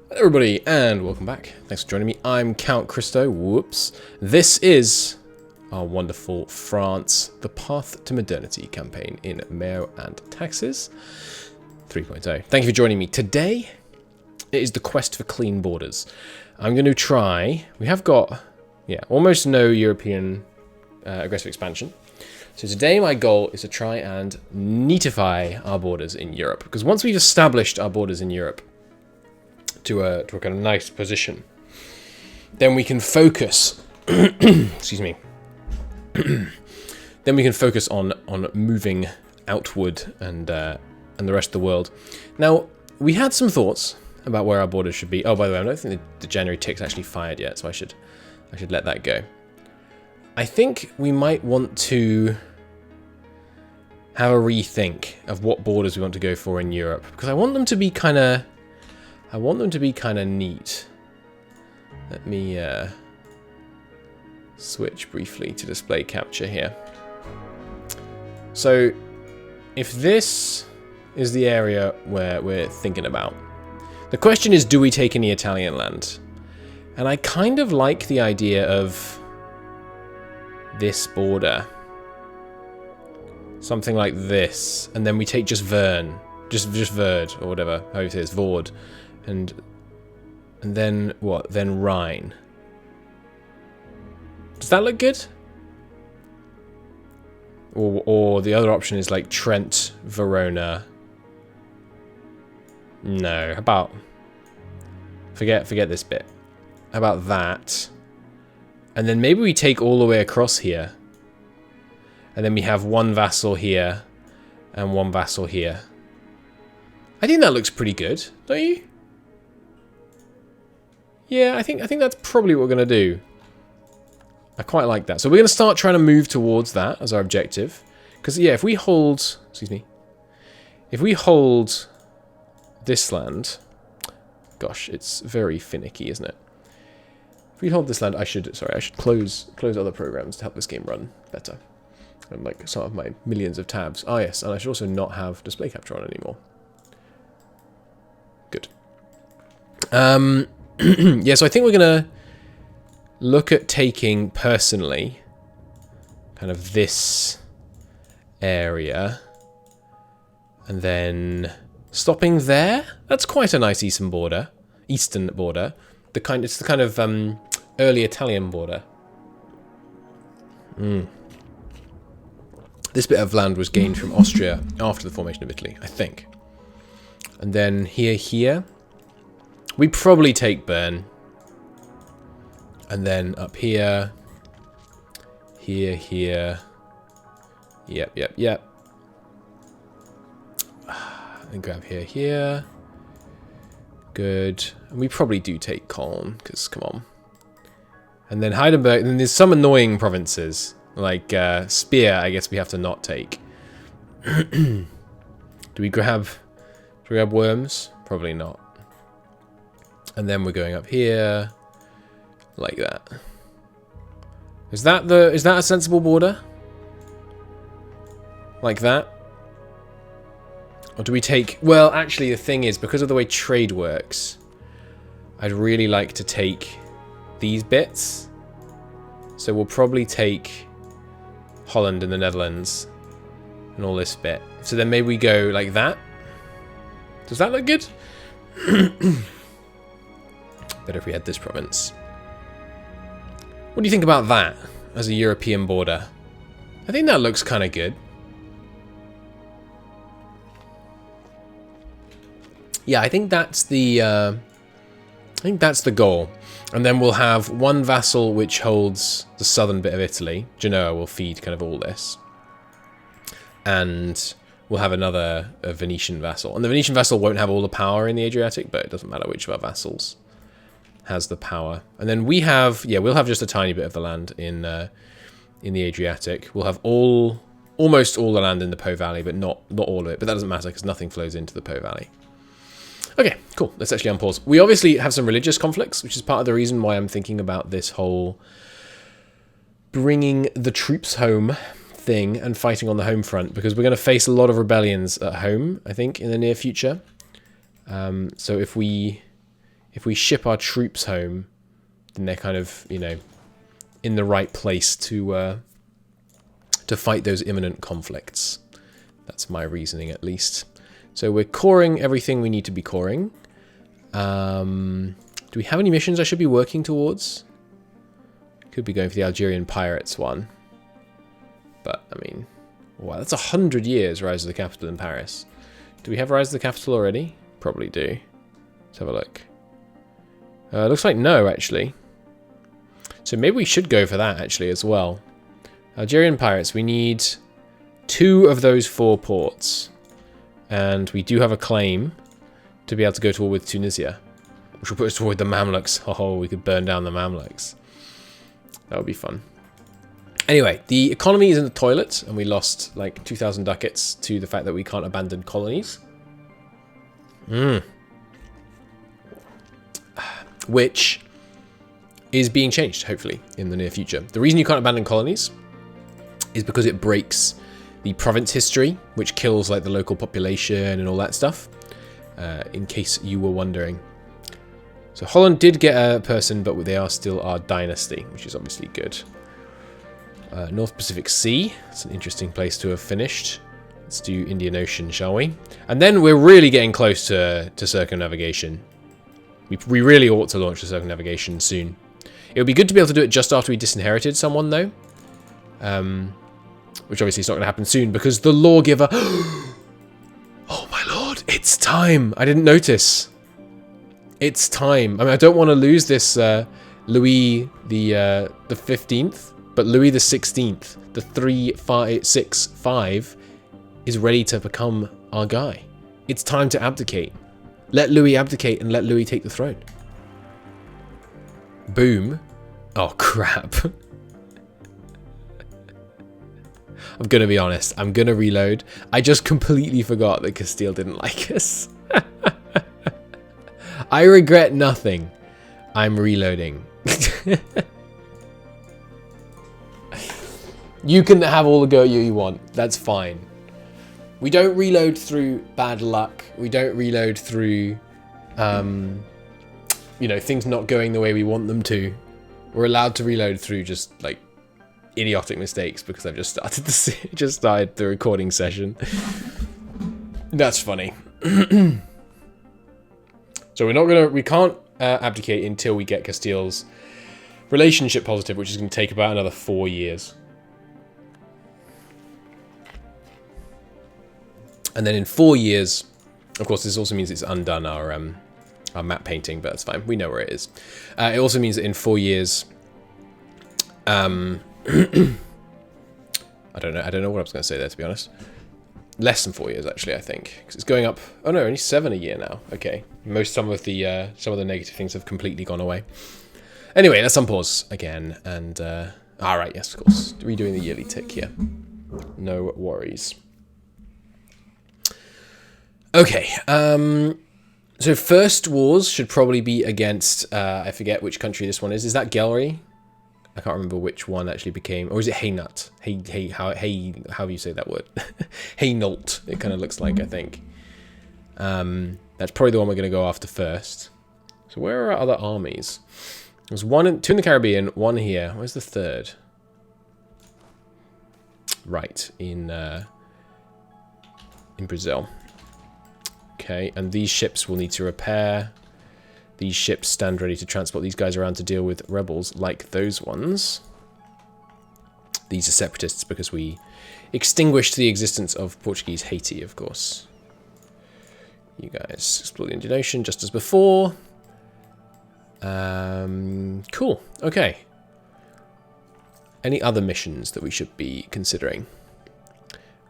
Hello everybody, and welcome back. Thanks for joining me. I'm Count Christo. Whoops. This is our wonderful France, the Path to Modernity campaign in MEIOU and Taxes 3.0. Thank you for joining me. Today, it is the quest for clean borders. I'm going to try... We have got, almost no European aggressive expansion. So today my goal is to try and neatify our borders in Europe. Because once we've established our borders in Europe to a kind of nice position, then we can focus excuse me. Then we can focus on moving outward and the rest of the world. Now, we had some thoughts about where our borders should be. Oh, by the way, I don't think the January tick's actually fired yet, so I should let that go. I think we might want to have a rethink of what borders we want to go for in Europe, because I want them to be kind of neat. Let me switch briefly to display capture here. So, if this is the area where we're thinking about, the question is, do we take any Italian land? And I kind of like the idea of this border. Something like this. And then we take just Vern. Just Verd, or whatever, how it is, Vord. And then what? Then Rhine. Does that look good? Or the other option is like Trent, Verona. No, how about... Forget this bit. How about that? And then maybe we take all the way across here. And then we have one vassal here and one vassal here. I think that looks pretty good, don't you? Yeah, I think that's probably what we're going to do. I quite like that. So we're going to start trying to move towards that as our objective. Because, yeah, if we hold... Excuse me. If we hold this land... Gosh, it's very finicky, isn't it? If we hold this land, I should close other programs to help this game run better. And like some of my millions of tabs. Ah, yes, and I should also not have display capture on anymore. Good. Yeah, so I think we're going to look at taking, personally, kind of this area. And then stopping there. That's quite a nice eastern border. It's the kind of early Italian border. This bit of land was gained from Austria after the formation of Italy, I think. And then here. We probably take Bern. And then up here. Here. Yep. And grab here. Good. And we probably do take Colne, because, come on. And then Heidelberg. And then there's some annoying provinces. Like Spear, I guess we have to not take. Do we grab Worms? Probably not. And then we're going up here, like that. Is that a sensible border? Like that? Or do we take... Well, actually, the thing is, because of the way trade works, I'd really like to take these bits. So we'll probably take Holland and the Netherlands and all this bit. So then maybe we go like that. Does that look good? Better if we had this province. What do you think about that as a European border? I think that looks kind of good. Yeah, I think that's the goal. And then we'll have one vassal which holds the southern bit of Italy. Genoa will feed kind of all this. And we'll have another Venetian vassal. And the Venetian vassal won't have all the power in the Adriatic, but it doesn't matter which of our vassals has the power. And then we have, we'll have just a tiny bit of the land in the Adriatic. We'll have almost all the land in the Po Valley, but not all of it. But that doesn't matter because nothing flows into the Po Valley. Okay, cool. Let's actually unpause. We obviously have some religious conflicts, which is part of the reason why I'm thinking about this whole bringing the troops home thing and fighting on the home front, because we're going to face a lot of rebellions at home, I think, in the near future. So if we if we ship our troops home, then they're kind of, you know, in the right place to fight those imminent conflicts. That's my reasoning, at least. So we're coring everything we need to be coring. Do we have any missions I should be working towards? Could be going for the Algerian Pirates one. But, I mean, wow, that's 100 years Rise of the Capital in Paris. Do we have Rise of the Capital already? Probably do. Let's have a look. Looks like no, actually. So maybe we should go for that, actually, as well. Algerian Pirates, we need 2 of those 4 ports. And we do have a claim to be able to go to war with Tunisia, which will put us toward the Mamluks. Oh, we could burn down the Mamluks. That would be fun. Anyway, the economy is in the toilet, and we lost like 2,000 ducats to the fact that we can't abandon colonies. Which is being changed, hopefully, in the near future. The reason you can't abandon colonies is because it breaks the province history, which kills like the local population and all that stuff, in case you were wondering. So Holland did get a person, but they are still our dynasty, which is obviously good. North Pacific Sea, it's an interesting place to have finished. Let's do Indian Ocean, shall we? And then we're really getting close to circumnavigation. We really ought to launch the circumnavigation soon. It would be good to be able to do it just after we disinherited someone, though. Which obviously is not going to happen soon, because the lawgiver... Oh my lord, it's time! I didn't notice. It's time. I mean, I don't want to lose this Louis the 15th, but Louis the 16th, the 365, is ready to become our guy. It's time to abdicate. Let Louis abdicate and let Louis take the throne. Boom. Oh, crap. I'm going to be honest. I'm going to reload. I just completely forgot that Castile didn't like us. I regret nothing. I'm reloading. You can have all the go you want. That's fine. We don't reload through bad luck. We don't reload through, you know, things not going the way we want them to. We're allowed to reload through just, like, idiotic mistakes because I've just started the recording session. That's funny. So we can't abdicate until we get Castile's relationship positive, which is going to take about another 4 years. And then in 4 years, of course, this also means it's undone our map painting, but that's fine. We know where it is. It also means that in 4 years, I don't know what I was going to say there, to be honest. Less than 4 years, actually, I think, because it's going up. Oh no, only 7 a year now. Okay, some of the negative things have completely gone away. Anyway, let's unpause again, and all right, yes, of course, redoing the yearly tick here. No worries. Okay, so first wars should probably be against, I forget which country this one is. Is that Gelry? I can't remember which one actually became, or is it Hainaut? How do you say that word? Hainault, it kind of looks like, I think. That's probably the one we're going to go after first. So where are our other armies? There's two in the Caribbean, one here. Where's the third? Right, in Brazil. Okay, and these ships will need to repair. These ships stand ready to transport these guys around to deal with rebels like those ones. These are separatists because we extinguished the existence of Portuguese Haiti, of course. You guys explore the Indian Ocean just as before. Cool. Okay. Any other missions that we should be considering?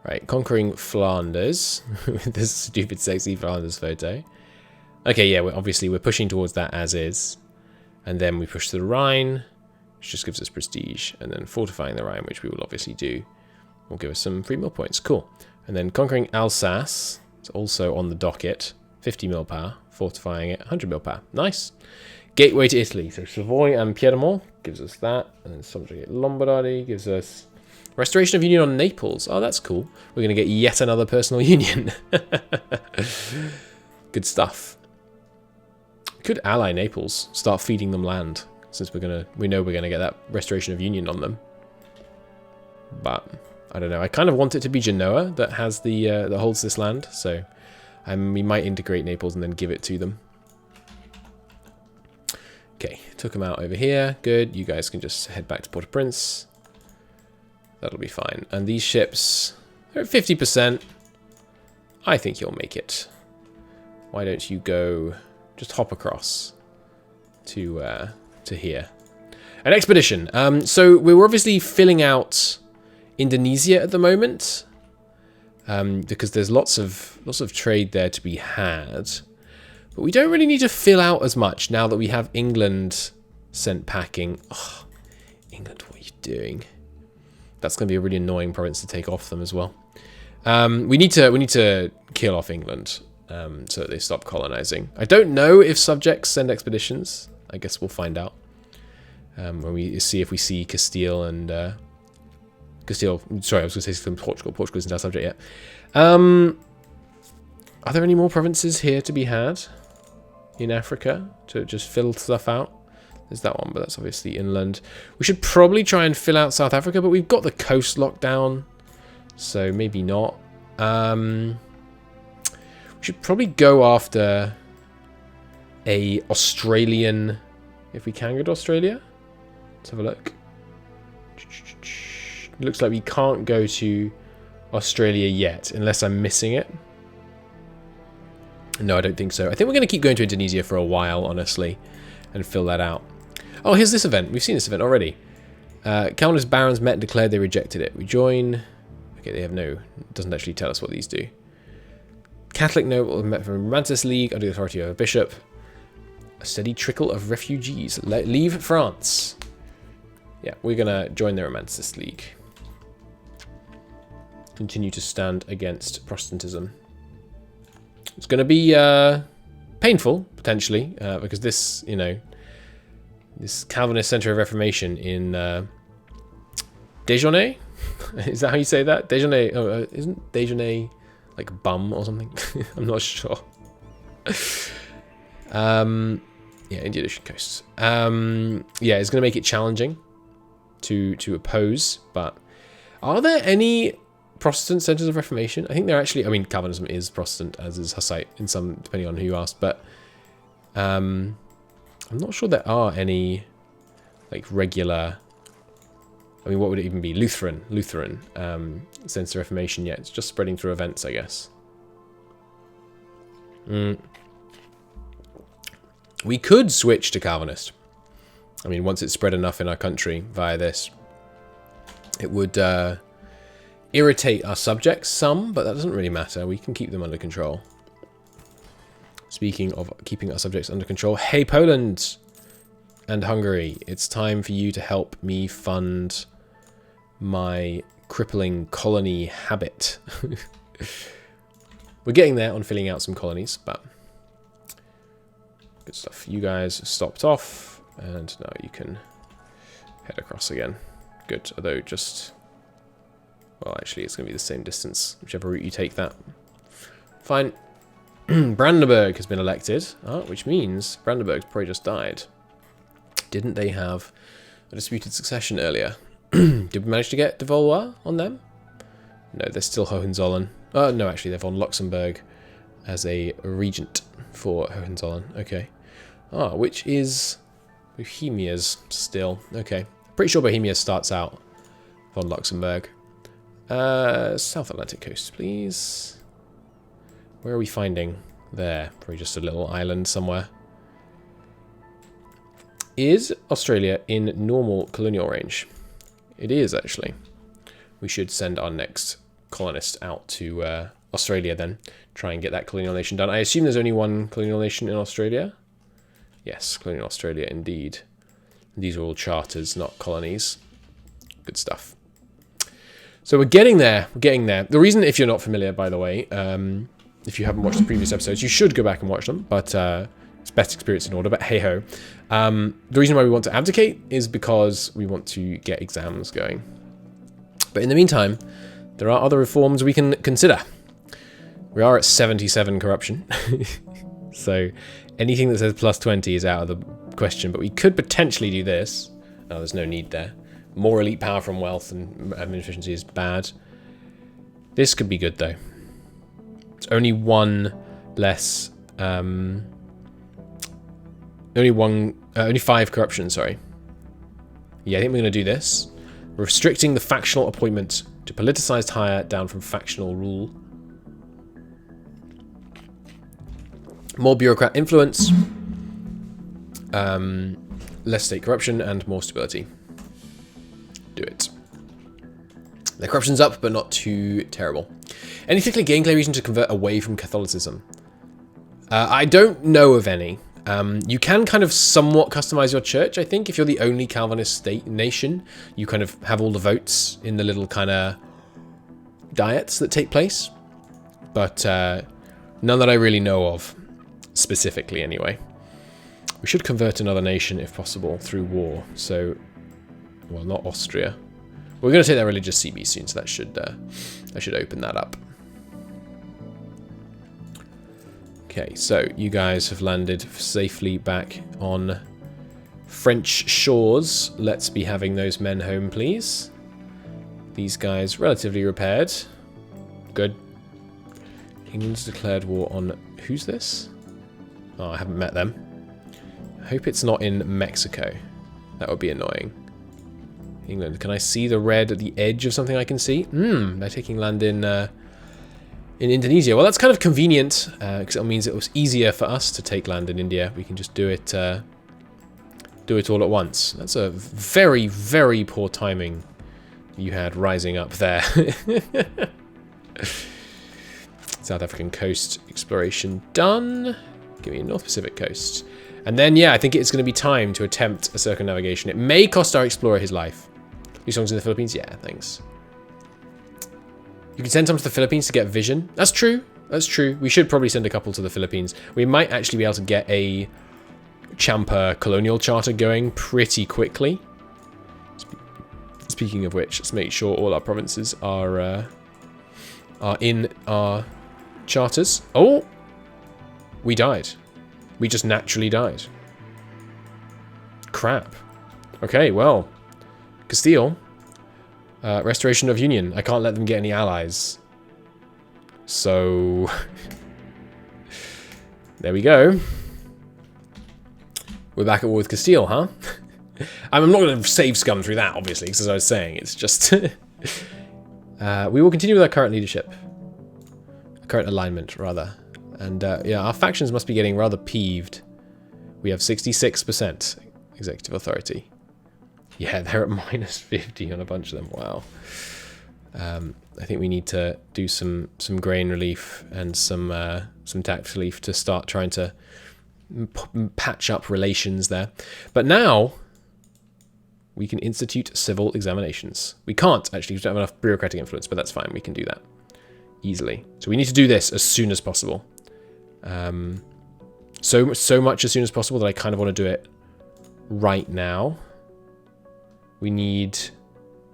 Right, conquering Flanders with this stupid sexy Flanders photo. Okay, yeah, we're pushing towards that as is. And then we push to the Rhine, which just gives us prestige. And then fortifying the Rhine, which we will obviously do, will give us some free mill points. Cool. And then conquering Alsace. It's also on the docket. 50 mil power. Fortifying it. 100 mil power. Nice. Gateway to Italy. So Savoy and Piedmont gives us that. And then subjugate Lombardy gives us restoration of union on Naples. Oh, that's cool. We're going to get yet another personal union. Good stuff. We could ally Naples, start feeding them land, since we know we're gonna get that restoration of union on them. But I don't know. I kind of want it to be Genoa that has the that holds this land, so we might integrate Naples and then give it to them. Okay, took them out over here. Good. You guys can just head back to Port-au-Prince. That'll be fine. And these ships are at 50%. I think you'll make it. Why don't you go, just hop across to here. An expedition. So we're obviously filling out Indonesia at the moment, because there's lots of trade there to be had. But we don't really need to fill out as much now that we have England sent packing. Oh, England, what are you doing? That's going to be a really annoying province to take off them as well. We need to kill off England so that they stop colonizing. I don't know if subjects send expeditions. I guess we'll find out when we see Castile and Castile. Sorry, I was going to say Portugal. Portugal isn't our subject yet. Are there any more provinces here to be had in Africa to just fill stuff out? There's that one, but that's obviously inland. We should probably try and fill out South Africa, but we've got the coast locked down, so maybe not. We should probably go after a Australian, if we can go to Australia. Let's have a look. It looks like we can't go to Australia yet, unless I'm missing it. No, I don't think so. I think we're going to keep going to Indonesia for a while, honestly, and fill that out. Oh, here's this event. We've seen this event already. Calvinist barons met and declared they rejected it. We join. Okay, they have no. It doesn't actually tell us what these do. Catholic noble met from Romanticist League under the authority of a bishop. A steady trickle of refugees. Leave France. Yeah, we're going to join the Romanticist League. Continue to stand against Protestantism. It's going to be painful, potentially, because this, you know, this Calvinist Centre of Reformation in Déjeuner? Is that how you say that? Déjeuner, isn't Déjeuner like bum or something? I'm not sure. Yeah, Indian Ocean coast. Yeah, it's going to make it challenging to oppose, but are there any Protestant centres of Reformation? I think they're actually, I mean, Calvinism is Protestant, as is Hussite, in some, depending on who you ask, but I'm not sure there are any, like, regular, I mean, what would it even be? Lutheran centres of Reformation, yeah, it's just spreading through events, I guess. We could switch to Calvinist. I mean, once it's spread enough in our country via this, it would irritate our subjects some, but that doesn't really matter. We can keep them under control. Speaking of keeping our subjects under control, hey Poland and Hungary, it's time for you to help me fund my crippling colony habit. We're getting there on filling out some colonies, but good stuff. You guys stopped off, and now you can head across again. Good, although just... well, actually, it's going to be the same distance, whichever route you take that. Fine. Brandenburg has been elected, which means Brandenburg's probably just died. Didn't they have a disputed succession earlier? Did we manage to get de Valois on them? No, they're still Hohenzollern. No, actually, they've on Luxembourg as a regent for Hohenzollern. Okay. Which is Bohemia's still. Okay. Pretty sure Bohemia starts out on Luxembourg. South Atlantic coast, please. Where are we finding? There. Probably just a little island somewhere. Is Australia in normal colonial range? It is, actually. We should send our next colonist out to Australia then. Try and get that colonial nation done. I assume there's only one colonial nation in Australia? Yes, colonial Australia indeed. These are all charters, not colonies. Good stuff. So we're getting there. We're getting there. The reason, if you're not familiar, by the way, if you haven't watched the previous episodes, you should go back and watch them, but it's best experience in order, but hey-ho. The reason why we want to abdicate is because we want to get exams going. But in the meantime, there are other reforms we can consider. We are at 77 corruption. So Anything that says plus 20 is out of the question, but we could potentially do this. Oh, there's no need there. More elite power from wealth and admin efficiency is bad. This could be good, though. It's only one less... only 5 corruption, sorry. Yeah, I think we're going to do this. Restricting the factional appointment to politicized hire down from factional rule. More bureaucrat influence. Less state corruption and more stability. Do it. The corruption's up, but not too terrible. Any particular gameplay reason to convert away from Catholicism? I don't know of any. You can kind of somewhat customize your church, I think. If you're the only Calvinist nation, you kind of have all the votes in the little kind of diets that take place. But none that I really know of, specifically anyway. We should convert another nation if possible through war. So, well, not Austria. We're going to take that religious CB soon, so that should open that up. Okay, so you guys have landed safely back on French shores. Let's be having those men home, please. These guys relatively repaired. Good. England's declared war on... Who's this? Oh, I haven't met them. I hope it's not in Mexico. That would be annoying. England. Can I see the red at the edge of something I can see? They're taking land in Indonesia. Well, that's kind of convenient, because it means it was easier for us to take land in India. We can just do it all at once. That's a very, very poor timing you had rising up there. South African coast exploration done. Give me a North Pacific coast. And then, yeah, I think it's going to be time to attempt a circumnavigation. It may cost our explorer his life. New songs in the Philippines? Yeah, thanks. You can send some to the Philippines to get vision. That's true. That's true. We should probably send a couple to the Philippines. We might actually be able to get a Champa Colonial Charter going pretty quickly. Speaking of which, let's make sure all our provinces are in our charters. Oh! We died. We just naturally died. Crap. Okay, well. Castile. Restoration of Union. I can't let them get any allies. So... there we go. We're back at war with Castile, huh? I'm not going to save scum through that, obviously, because as I was saying, it's just... we will continue with our current leadership. Current alignment, rather. And, yeah, our factions must be getting rather peeved. We have 66% executive authority. Yeah, they're at minus 50 on a bunch of them. Wow. I think we need to do some grain relief and some tax relief to start trying to patch up relations there. But now we can institute civil examinations. We can't, actually, because we don't have enough bureaucratic influence, but that's fine. We can do that easily. So we need to do this as soon as possible. So much as soon as possible that I kind of want to do it right now. We need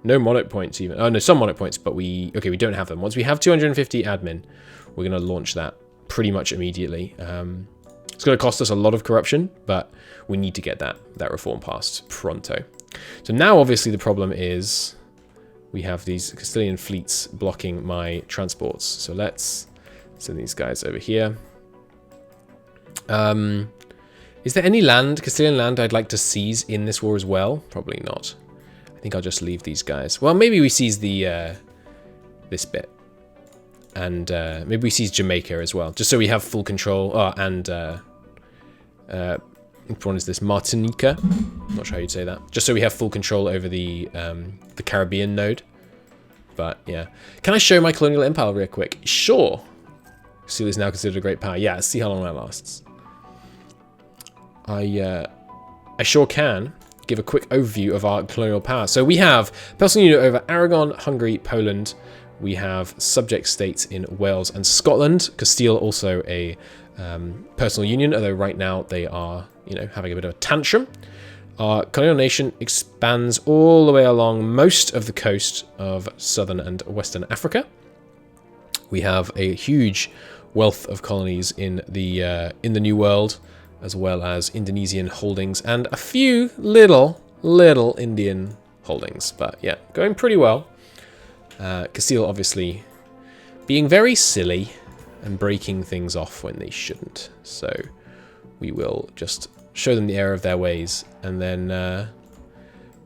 no monarch points even. Oh, no, some monarch points, but we don't have them. Once we have 250 admin, we're going to launch that pretty much immediately. It's going to cost us a lot of corruption, but we need to get that reform passed pronto. So now, obviously, the problem is we have these Castilian fleets blocking my transports. So let's send these guys over here. Is there any Castilian land I'd like to seize in this war as well? Probably not. I think I'll just leave these guys. Well, maybe we seize the this bit. And maybe we seize Jamaica as well, just so we have full control. Oh, and which one is this? Martinica? I'm not sure how you'd say that. Just so we have full control over the Caribbean node. But yeah, can I show my colonial empire real quick? Sure. Castile is now considered a great power. Yeah, let's see how long that lasts. I sure can give a quick overview of our colonial power. So we have personal unit over Aragon, Hungary, Poland. We have subject states in Wales and Scotland. Castile also a personal union, although right now they are, having a bit of a tantrum. Our colonial nation expands all the way along most of the coast of southern and western Africa. We have a huge wealth of colonies in the New World. as well as Indonesian holdings and a few little Indian holdings. But yeah, going pretty well. Castile obviously being very silly and breaking things off when they shouldn't. So we will just show them the error of their ways, and then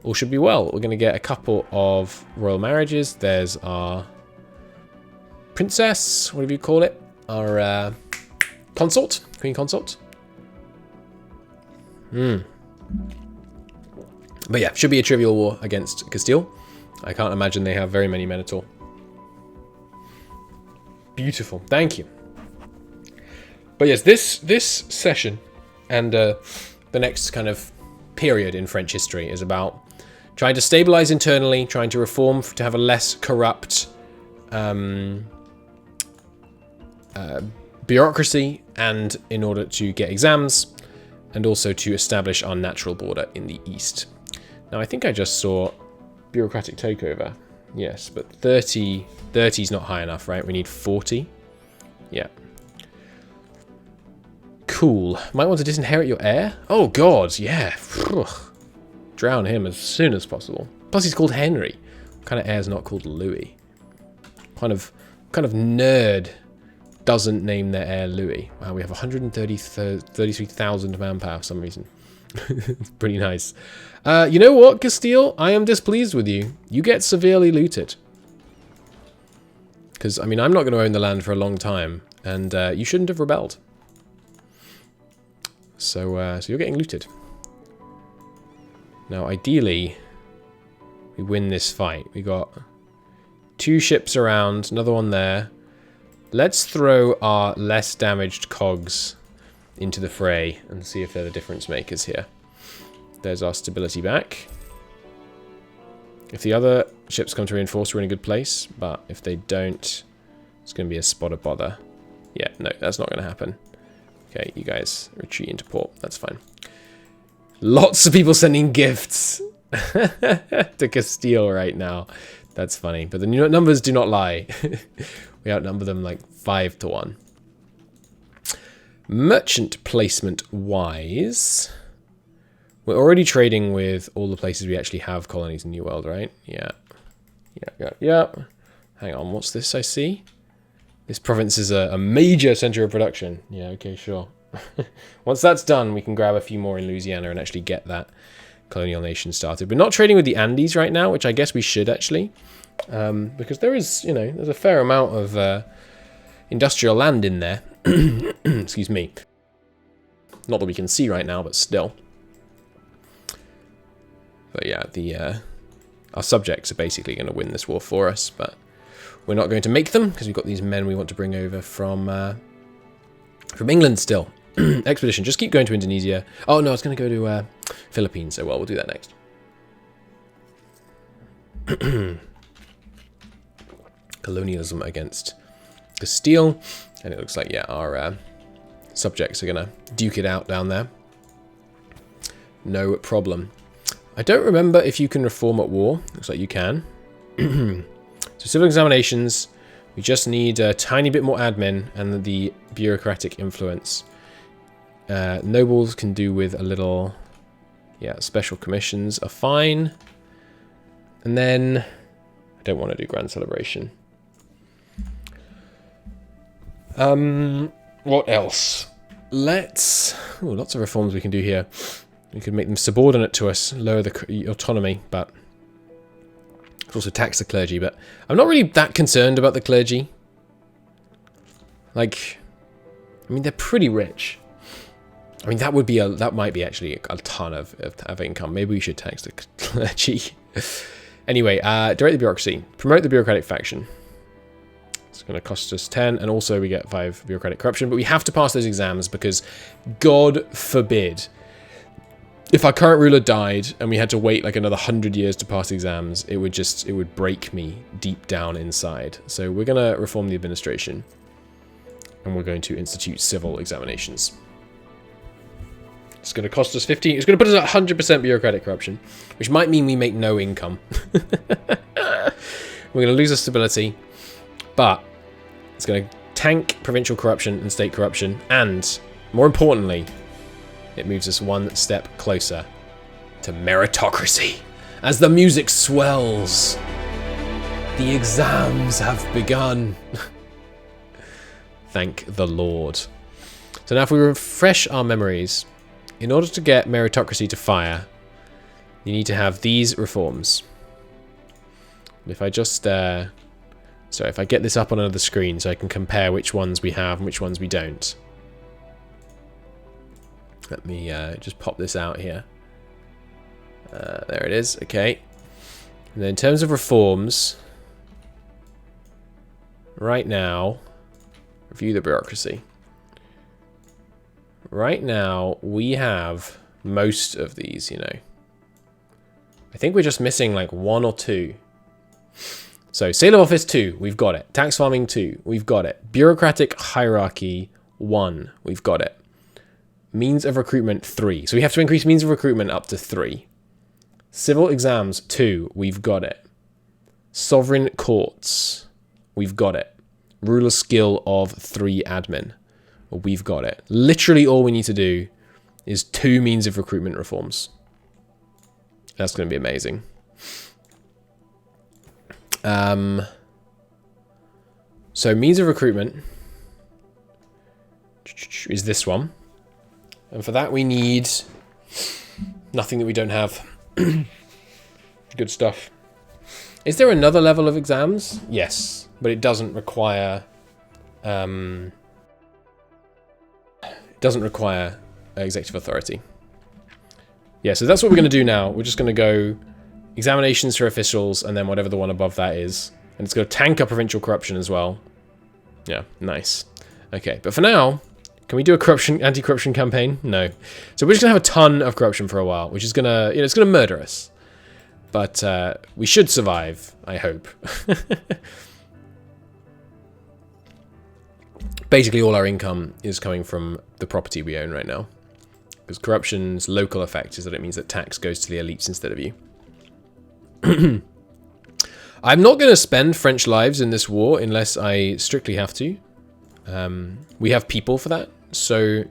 all should be well. We're going to get a couple of royal marriages. There's our princess, whatever you call it, our consort, queen consort. But yeah, should be a trivial war against Castile. I can't imagine they have very many men at all. Beautiful, thank you. But yes, this session and the next kind of period in French history is about trying to stabilize internally, trying to reform to have a less corrupt bureaucracy, and in order to get exams, and also to establish our natural border in the east. Now, I think I just saw bureaucratic takeover. Yes, but 30 is not high enough, right? We need 40. Yeah. Cool. Might want to disinherit your heir? Oh, God, yeah. Drown him as soon as possible. Plus, he's called Henry. What kind of heir is not called Louis? What kind of nerd doesn't name their heir Louis? Wow, we have 133,000 manpower for some reason. It's pretty nice. You know what, Castile? I am displeased with you. You get severely looted. Because, I mean, I'm not going to own the land for a long time, and you shouldn't have rebelled. So you're getting looted. Now, ideally, we win this fight. We got 2 ships around, another one there. Let's throw our less damaged cogs into the fray and see if they're the difference makers here. There's our stability back. If the other ships come to reinforce, we're in a good place. But if they don't, it's going to be a spot of bother. Yeah, no, that's not going to happen. Okay, you guys retreat into port. That's fine. Lots of people sending gifts to Castile right now. That's funny. But the numbers do not lie. We outnumber them like 5 to 1. Merchant placement wise, we're already trading with all the places we actually have colonies in New World, right? Yeah. Hang on, what's this I see? This province is a major center of production. Yeah, okay, sure. Once that's done, we can grab a few more in Louisiana and actually get that colonial nation started. We're not trading with the Andes right now, which I guess we should actually. Because there is, there's a fair amount of industrial land in there. Excuse me. Not that we can see right now, but still. But yeah, our subjects are basically going to win this war for us, but we're not going to make them because we've got these men we want to bring over from England still. Expedition. Just keep going to Indonesia. Oh no, I was going to go to Philippines. So well, we'll do that next. Colonialism against Castile, and it looks like our subjects are gonna duke it out down there. No problem. I don't remember if you can reform at war. Looks like you can. So civil examinations. We just need a tiny bit more admin and the bureaucratic influence. Nobles can do with a little. Yeah, special commissions are fine. And then I don't want to do grand celebration. What else? Lots of reforms we can do here. We could make them subordinate to us, lower the autonomy, but also tax the clergy. But I'm not really that concerned about the clergy. Like, I mean, they're pretty rich. I mean, that might be actually a ton of income. Maybe we should tax the clergy. Anyway, direct the bureaucracy. Promote the bureaucratic faction. It's going to cost us 10, and also we get 5 bureaucratic corruption. But we have to pass those exams because, God forbid, if our current ruler died and we had to wait like another 100 years to pass exams, it would break me deep down inside. So we're going to reform the administration, and we're going to institute civil examinations. It's going to cost us 15. It's going to put us at 100% bureaucratic corruption, which might mean we make no income. We're going to lose our stability, but it's going to tank provincial corruption and state corruption, and more importantly, it moves us one step closer to meritocracy. As the music swells, the exams have begun. Thank the Lord. So now if we refresh our memories, in order to get meritocracy to fire, you need to have these reforms. If I just, if I get this up on another screen so I can compare which ones we have and which ones we don't. Let me just pop this out here. There it is, okay. And then in terms of reforms, right now, review the bureaucracy. Right now, we have most of these, you know. I think we're just missing like 1 or 2. So, Sale of Office 2, we've got it. Tax Farming 2, we've got it. Bureaucratic Hierarchy 1, we've got it. Means of Recruitment 3. So we have to increase Means of Recruitment up to 3. Civil Exams 2, we've got it. Sovereign Courts, we've got it. Ruler Skill of 3 Admin, we've got it. Literally all we need to do is 2 Means of Recruitment reforms. That's going to be amazing. So Means of Recruitment is this one. And for that we need nothing that we don't have. Good stuff. Is there another level of exams? Yes, but it doesn't require executive authority. Yeah, so that's what we're going to do now. We're just going to go examinations for officials and then whatever the one above that is. And it's going to tank up provincial corruption as well. Yeah, nice. Okay, but for now, can we do a anti-corruption campaign? No. So we're just going to have a ton of corruption for a while, which is going to, it's going to murder us. But we should survive, I hope. Basically, all our income is coming from the property we own right now. Because corruption's local effect is that it means that tax goes to the elites instead of you. I'm not going to spend French lives in this war unless I strictly have to. We have people for that, so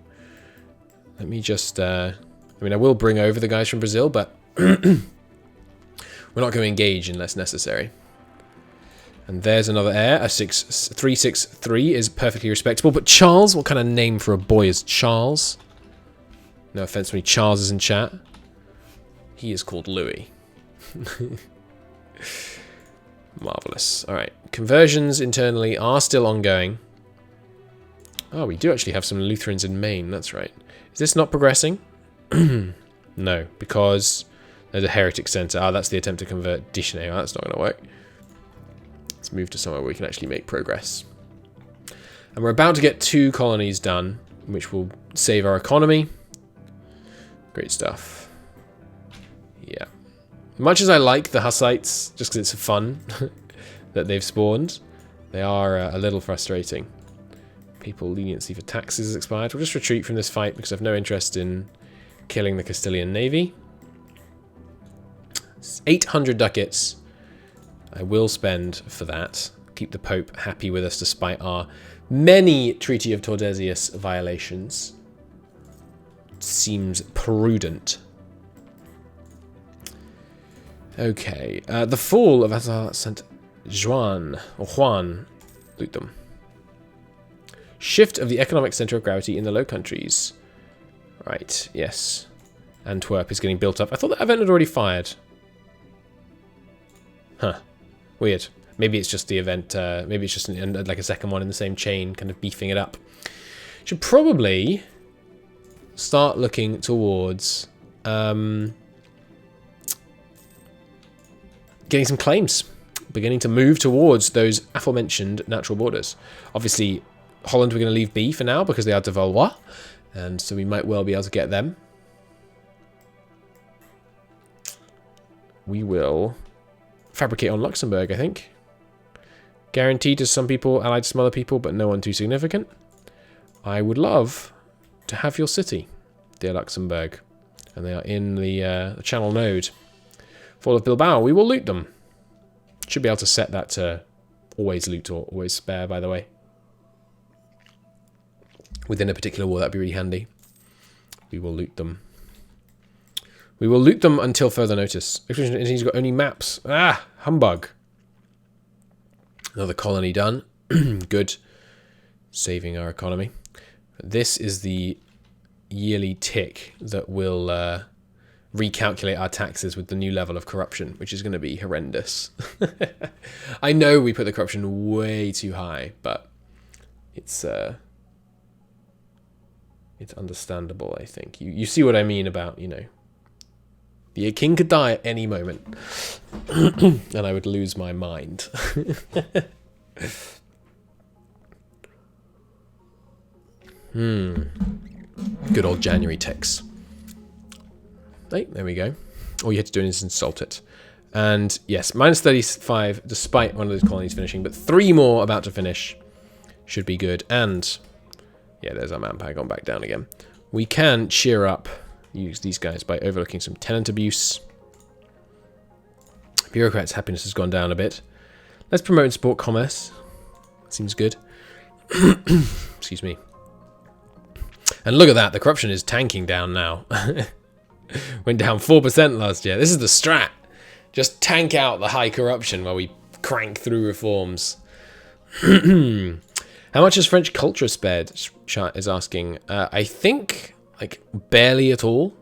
let me just... I mean, I will bring over the guys from Brazil, but we're not going to engage unless necessary. And there's another heir. A 363 is perfectly respectable. But Charles, what kind of name for a boy is Charles? No offense to any Charles in chat. He is called Louis. Marvelous. All right. Conversions internally are still ongoing. Oh, we do actually have some Lutherans in Maine. That's right. Is this not progressing? No, because there's a heretic center. Oh, that's the attempt to convert Disney. Oh, that's not going to work. Let's move to somewhere where we can actually make progress. And we're about to get 2 colonies done, which will save our economy. Great stuff. Yeah. Much as I like the Hussites, just because it's fun that they've spawned, they are a little frustrating. People leniency for taxes has expired. We'll just retreat from this fight because I have no interest in killing the Castilian navy. 800 ducats I will spend for that. Keep the Pope happy with us despite our many Treaty of Tordesillas violations. Seems prudent. Okay, the fall of Azar St. Juan, or Juan, loot them. Shift of the economic center of gravity in the Low Countries. Right, yes. Antwerp is getting built up. I thought that event had already fired. Huh, weird. Maybe it's just the event, maybe it's just like a second one in the same chain, kind of beefing it up. Should probably start looking towards getting some claims, beginning to move towards those aforementioned natural borders. Obviously, Holland we're going to leave B for now because they are de Valois, and so we might well be able to get them. We will fabricate on Luxembourg, I think. Guaranteed to some people, allied to some other people, but no one too significant. I would love to have your city, dear Luxembourg. And they are in the Channel node. Fall of Bilbao, we will loot them. Should be able to set that to always loot or always spare, by the way. Within a particular war, that'd be really handy. We will loot them. We will loot them until further notice. He's got only maps. Ah, humbug. Another colony done. Good. Saving our economy. This is the yearly tick that will recalculate our taxes with the new level of corruption, which is going to be horrendous. I know we put the corruption way too high, but it's understandable, I think. You see what I mean about, you know, the king could die at any moment, and I would lose my mind. Good old January ticks. Hey, there we go. All you had to do is insult it. And yes, minus 35, despite one of those colonies finishing, but 3 more about to finish. Should be good. And yeah, there's our manpower gone back down again. We can cheer up, use these guys by overlooking some tenant abuse. Bureaucrats' happiness has gone down a bit. Let's promote and support commerce. Seems good. Excuse me. And look at that, the corruption is tanking down now. Went down 4% last year. This is the strat. Just tank out the high corruption while we crank through reforms. How much has French culture spared? Chat is asking. I think, like, barely at all.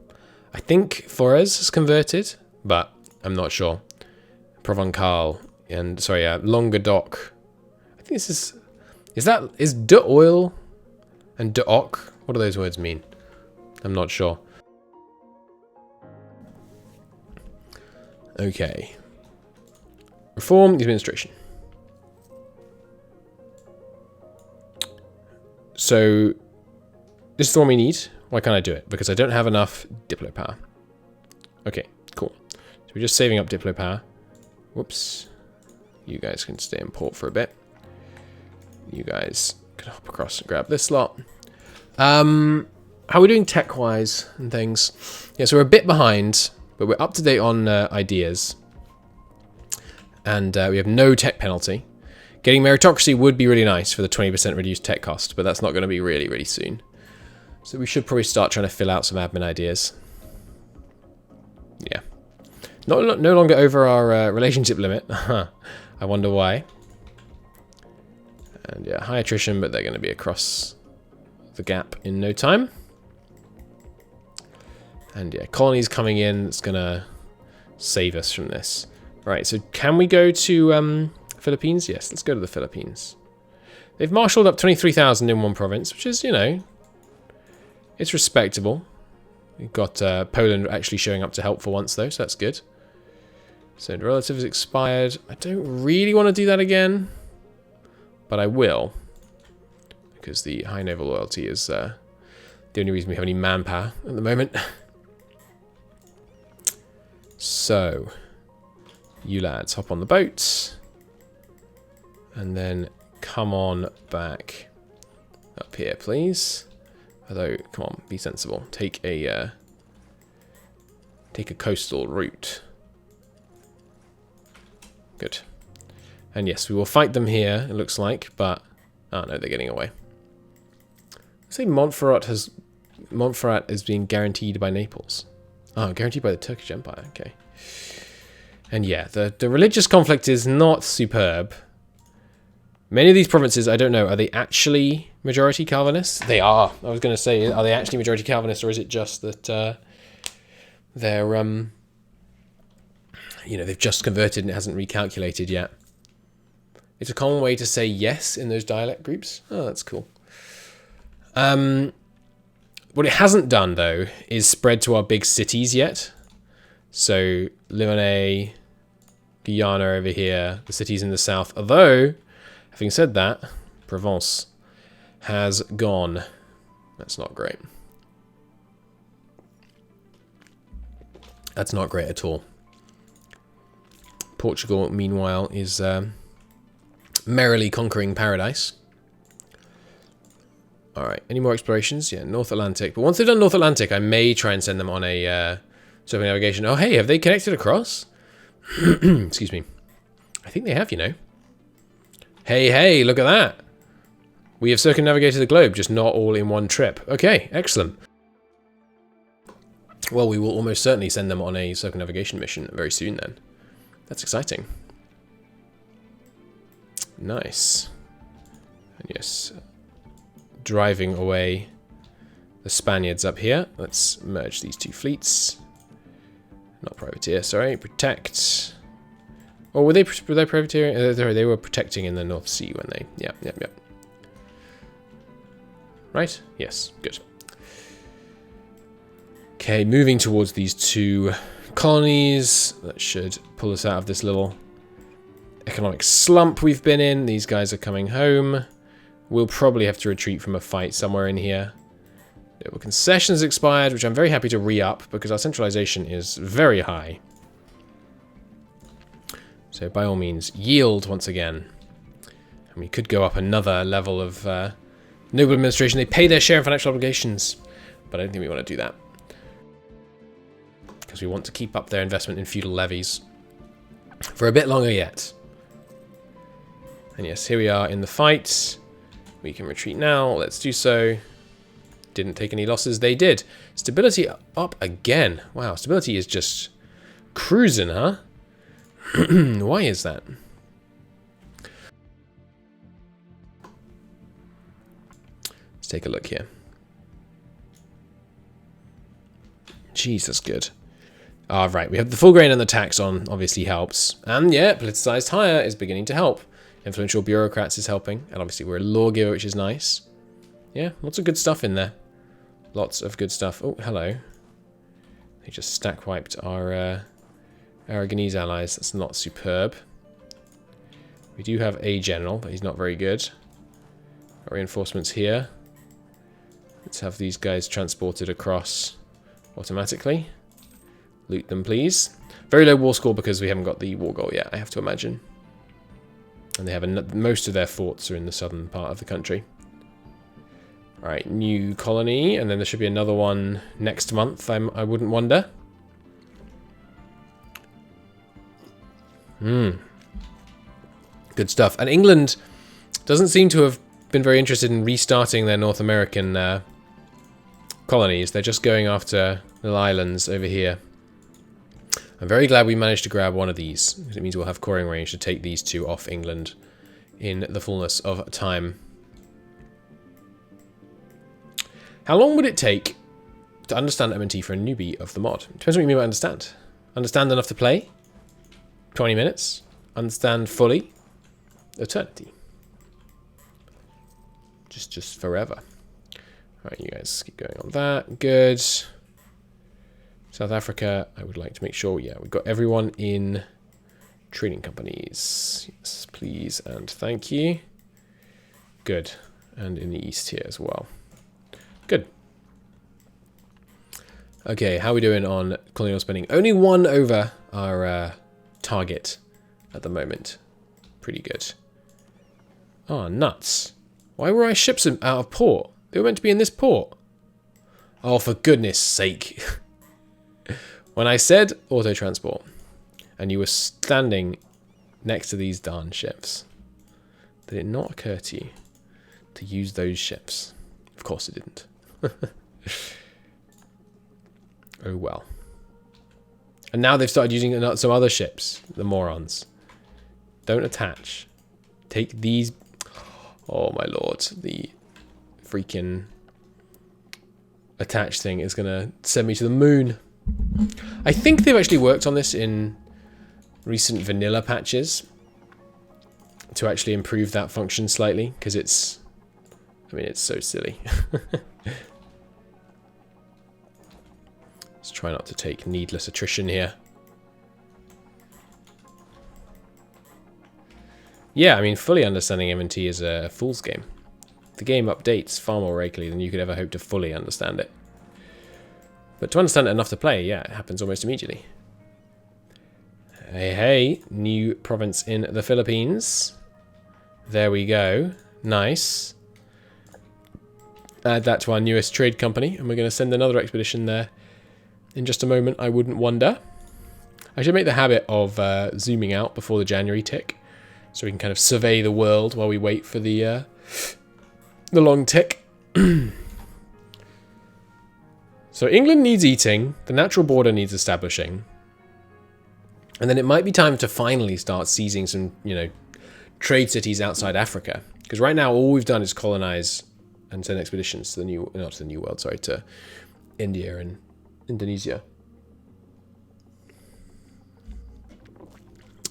I think Forez has converted, but I'm not sure. Provencal and, sorry, Languedoc. I think this is de oil and de oc. What do those words mean? I'm not sure. Okay. Reform the administration. So, this is the one we need. Why can't I do it? Because I don't have enough Diplo power. Okay, cool. So we're just saving up Diplo power. Whoops. You guys can stay in port for a bit. You guys can hop across and grab this lot. How are we doing tech-wise and things? Yeah, so we're a bit behind, but we're up to date on ideas. And we have no tech penalty. Getting meritocracy would be really nice for the 20% reduced tech cost, but that's not going to be really, really soon. So we should probably start trying to fill out some admin ideas. Yeah. No longer over our relationship limit. I wonder why. And yeah, high attrition, but they're going to be across the gap in no time. And yeah, colonies coming in. It's going to save us from this. Right, so can we go to Philippines? Yes, let's go to the Philippines. They've marshaled up 23,000 in one province, which is, you know, it's respectable. We've got Poland actually showing up to help for once, though, so that's good. So the relative has expired. I don't really want to do that again, but I will, because the high naval loyalty is the only reason we have any manpower at the moment. So, you lads, hop on the boat, and then come on back up here, please. Although, come on, be sensible. Take a coastal route. Good. And yes, we will fight them here, it looks like, but... oh no, they're getting away. I say Montferrat is being guaranteed by Naples. Oh, guaranteed by the Turkish Empire, okay. And yeah, the religious conflict is not superb. Many of these provinces, I don't know, are they actually majority Calvinists? They are. I was going to say, are they actually majority Calvinists, or is it just that they're, you know, they've just converted and it hasn't recalculated yet? It's a common way to say yes in those dialect groups. Oh, that's cool. What it hasn't done, though, is spread to our big cities yet. So, Lyonnais, Guyana over here, the cities in the south. Although, having said that, Provence has gone. That's not great. That's not great at all. Portugal, meanwhile, is merrily conquering paradise. Alright, any more explorations? Yeah, North Atlantic. But once they've done North Atlantic, I may try and send them on a circumnavigation. Oh, hey, have they connected across? Excuse me. I think they have, you know. Hey, look at that. We have circumnavigated the globe, just not all in one trip. Okay, excellent. Well, we will almost certainly send them on a circumnavigation mission very soon then. That's exciting. Nice. And yes, driving away the Spaniards up here. Let's merge these two fleets. Not privateer, sorry. Protect. Or were they privateering? They were protecting in the North Sea when they... Yep. Right? Yes, good. Okay, moving towards these two colonies. That should pull us out of this little economic slump we've been in. These guys are coming home. We'll probably have to retreat from a fight somewhere in here. Well, concessions expired, which I'm very happy to re-up because our centralization is very high. So by all means, yield once again. And we could go up another level of noble administration. They pay their share of financial obligations, but I don't think we want to do that. Because we want to keep up their investment in feudal levies for a bit longer yet. And yes, here we are in the fight. We can retreat now. Let's do so. Didn't take any losses. They did. Stability up again. Wow, stability is just cruising, huh? Why is that? Let's take a look here. Jeez, that's good. Ah, right. We have the full grain and the tax on, obviously helps. And yeah, politicized hire is beginning to help. Influential bureaucrats is helping. And obviously we're a lawgiver, which is nice. Yeah, lots of good stuff in there. Lots of good stuff. Oh, hello. They just stack wiped our Aragonese allies. That's not superb. We do have a general, but he's not very good. Our reinforcements here. Let's have these guys transported across automatically. Loot them, please. Very low war score because we haven't got the war goal yet, I have to imagine. And they have most of their forts are in the southern part of the country. Alright, new colony, and then there should be another one next month, I wouldn't wonder. Good stuff. And England doesn't seem to have been very interested in restarting their North American colonies. They're just going after little islands over here. I'm very glad we managed to grab one of these, because it means we'll have coring range to take these two off England in the fullness of time. How long would it take to understand M&T for a newbie of the mod? Depends what you mean by understand. Understand enough to play? 20 minutes. Understand fully? Eternity. Just forever. Alright, you guys keep going on that. Good. South Africa, I would like to make sure, yeah, we've got everyone in trading companies. Yes, please and thank you. Good. And in the east here as well. Good. Okay, how are we doing on colonial spending? Only one over our target at the moment. Pretty good. Oh, nuts. Why were our ships out of port? They were meant to be in this port. Oh, for goodness sake. When I said auto-transport, and you were standing next to these darn ships, did it not occur to you to use those ships? Of course it didn't. Oh well. And now they've started using some other ships. The morons. Don't attach. Take these. Oh my lord. The freaking attach thing is going to send me to the moon. I think they've actually worked on this in recent vanilla patches to actually improve that function slightly, because it's, I mean, it's so silly. Let's try not to take needless attrition here. Yeah, I mean, fully understanding M&T is a fool's game. The game updates far more regularly than you could ever hope to fully understand it. But to understand it enough to play, yeah, it happens almost immediately. Hey, hey, new province in the Philippines. There we go. Nice. Add that to our newest trade company, and we're going to send another expedition there in just a moment, I wouldn't wonder. I should make the habit of zooming out before the January tick, so we can kind of survey the world while we wait for the long tick. So England needs eating, the natural border needs establishing, and then it might be time to finally start seizing some, you know, trade cities outside Africa. Because right now all we've done is colonize and send expeditions to the new, not to the New World, sorry, to India and Indonesia.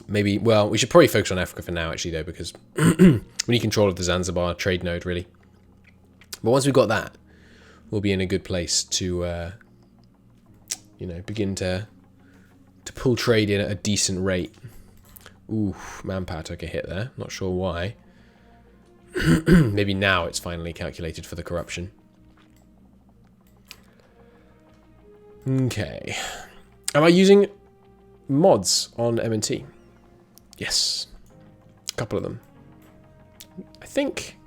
Maybe, well, we should probably focus on Africa for now, actually, though, because we need control of the Zanzibar trade node, really. But once we've got that, we'll be in a good place to, you know, begin to pull trade in at a decent rate. Ooh, manpower took a hit there. Not sure why. Maybe now it's finally calculated for the corruption. Okay. Am I using mods on M&T? Yes. A couple of them. I think.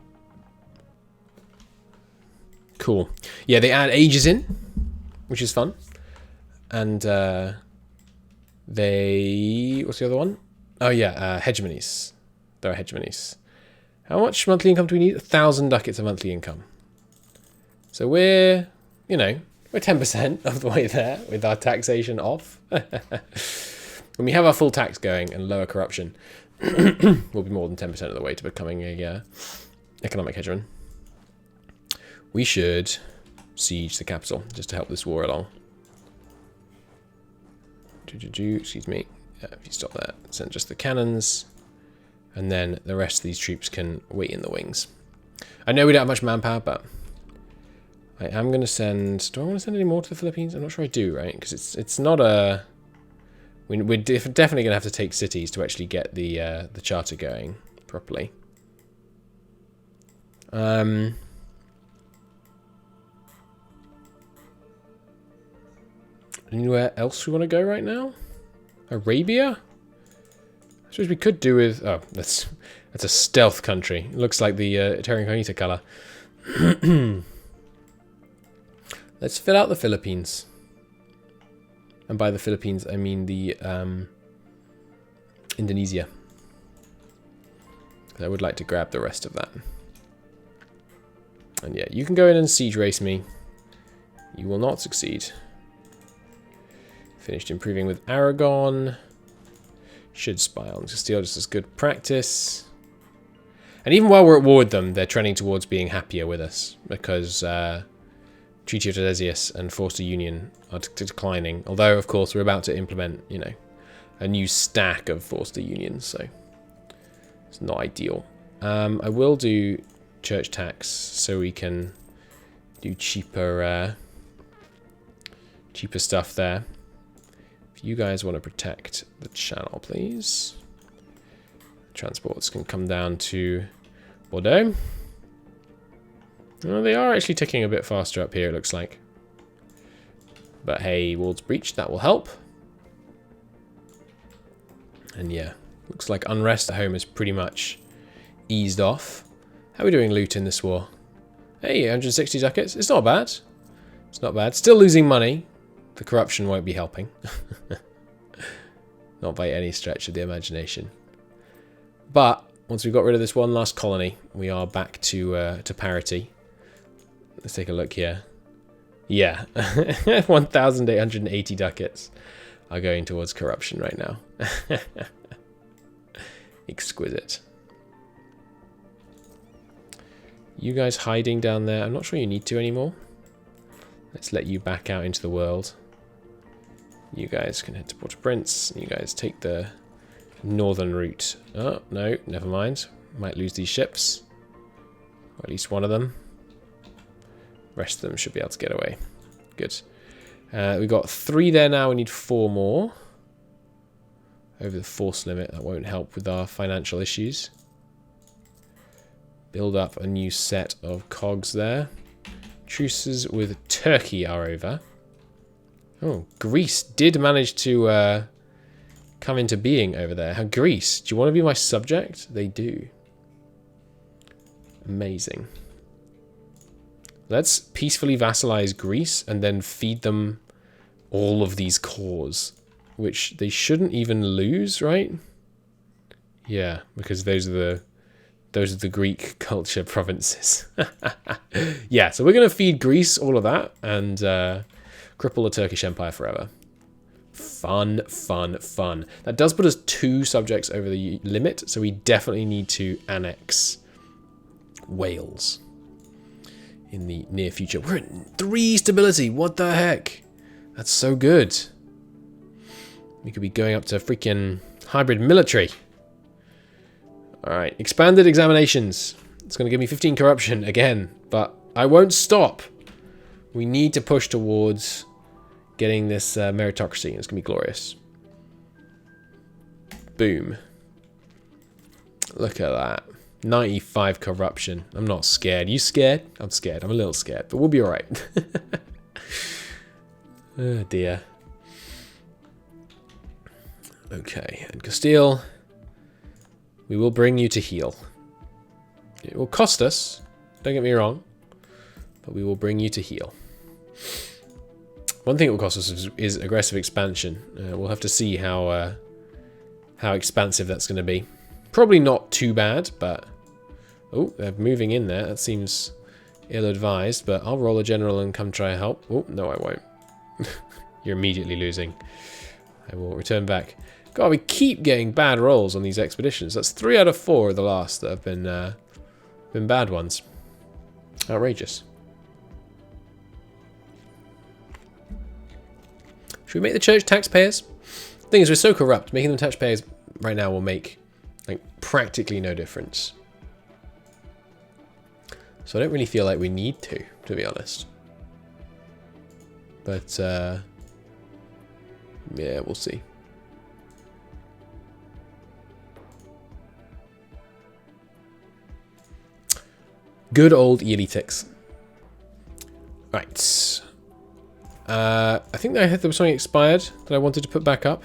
Cool. Yeah, they add ages in, which is fun. And they... What's the other one? Oh, yeah, hegemonies. There are hegemonies. How much monthly income do we need? 1,000 ducats of monthly income. So we're, you know, we're 10% of the way there with our taxation off. When we have our full tax going and lower corruption, we'll be more than 10% of the way to becoming a economic hegemon. We should siege the capital just to help this war along. Excuse me. If you stop that, send just the cannons, and then the rest of these troops can wait in the wings. I know we don't have much manpower, but I am going to send... Do I want to send any more to the Philippines? I'm not sure I do, right? Because it's not a... We're definitely going to have to take cities to actually get the charter going properly. Anywhere else we want to go right now? Arabia? I suppose we could do with... Oh, that's a stealth country. It looks like the Terra Incognita colour. Let's fill out the Philippines. And by the Philippines, I mean the Indonesia. I would like to grab the rest of that. And yeah, you can go in and siege race me. You will not succeed. Finished improving with Aragon. Should spy on Castile just as good practice. And even while we're at war with them, they're trending towards being happier with us. Because Treaty of Tordesillas and Forster Union are declining. Although, of course, we're about to implement, you know, a new stack of Forster Unions. So it's not ideal. I will do church tax so we can do cheaper stuff there. If you guys want to protect the channel, please. Transports can come down to Bordeaux. Well, they are actually ticking a bit faster up here, it looks like. But hey, walls breached, that will help. And yeah, looks like unrest at home is pretty much eased off. How are we doing loot in this war? Hey, 160 ducats. It's not bad. It's not bad. Still losing money. The corruption won't be helping. Not by any stretch of the imagination. But once we've got rid of this one last colony, we are back to parity. Let's take a look here. Yeah, 1,880 ducats are going towards corruption right now. Exquisite. You guys hiding down there. I'm not sure you need to anymore. Let's let you back out into the world. You guys can head to Port-au-Prince. You guys take the northern route. Oh, no, never mind. Might lose these ships. Or at least one of them. Rest of them should be able to get away. Good. We've got 3 there now. We need 4 more. Over the force limit. That won't help with our financial issues. Build up a new set of cogs there. Truces with Turkey are over. Oh, Greece did manage to come into being over there. Greece, do you want to be my subject? They do. Amazing. Let's peacefully vassalize Greece and then feed them all of these cores, which they shouldn't even lose, right? Yeah, because those are the Greek culture provinces. Yeah, so we're going to feed Greece all of that, and Cripple the Turkish Empire forever. Fun, fun, fun. That does put us 2 subjects over the limit, so we definitely need to annex Wales in the near future. We're at 3 stability. What the heck? That's so good. We could be going up to freaking hybrid military. Alright, expanded examinations. It's going to give me 15 corruption again, but I won't stop. We need to push towards getting this meritocracy. It's going to be glorious. Boom. Look at that. 95 corruption. I'm not scared. You scared? I'm scared. I'm a little scared, but we'll be alright. Oh dear. Okay, and Castile, we will bring you to heel. It will cost us, don't get me wrong, but we will bring you to heel. One thing it will cost us is aggressive expansion. We'll have to see how expansive that's going to be. Probably not too bad, but... Oh, they're moving in there. That seems ill-advised, but I'll roll a general and come try to help. Oh, no I won't. You're immediately losing. I will return back. God, we keep getting bad rolls on these expeditions. That's 3 out of 4 of the last that have been bad ones. Outrageous. Should we make the church taxpayers? The thing is, we're so corrupt. Making them taxpayers right now will make like practically no difference. So I don't really feel like we need to be honest. But yeah, we'll see. Good old yearly ticks. Right. I think there was something expired that I wanted to put back up.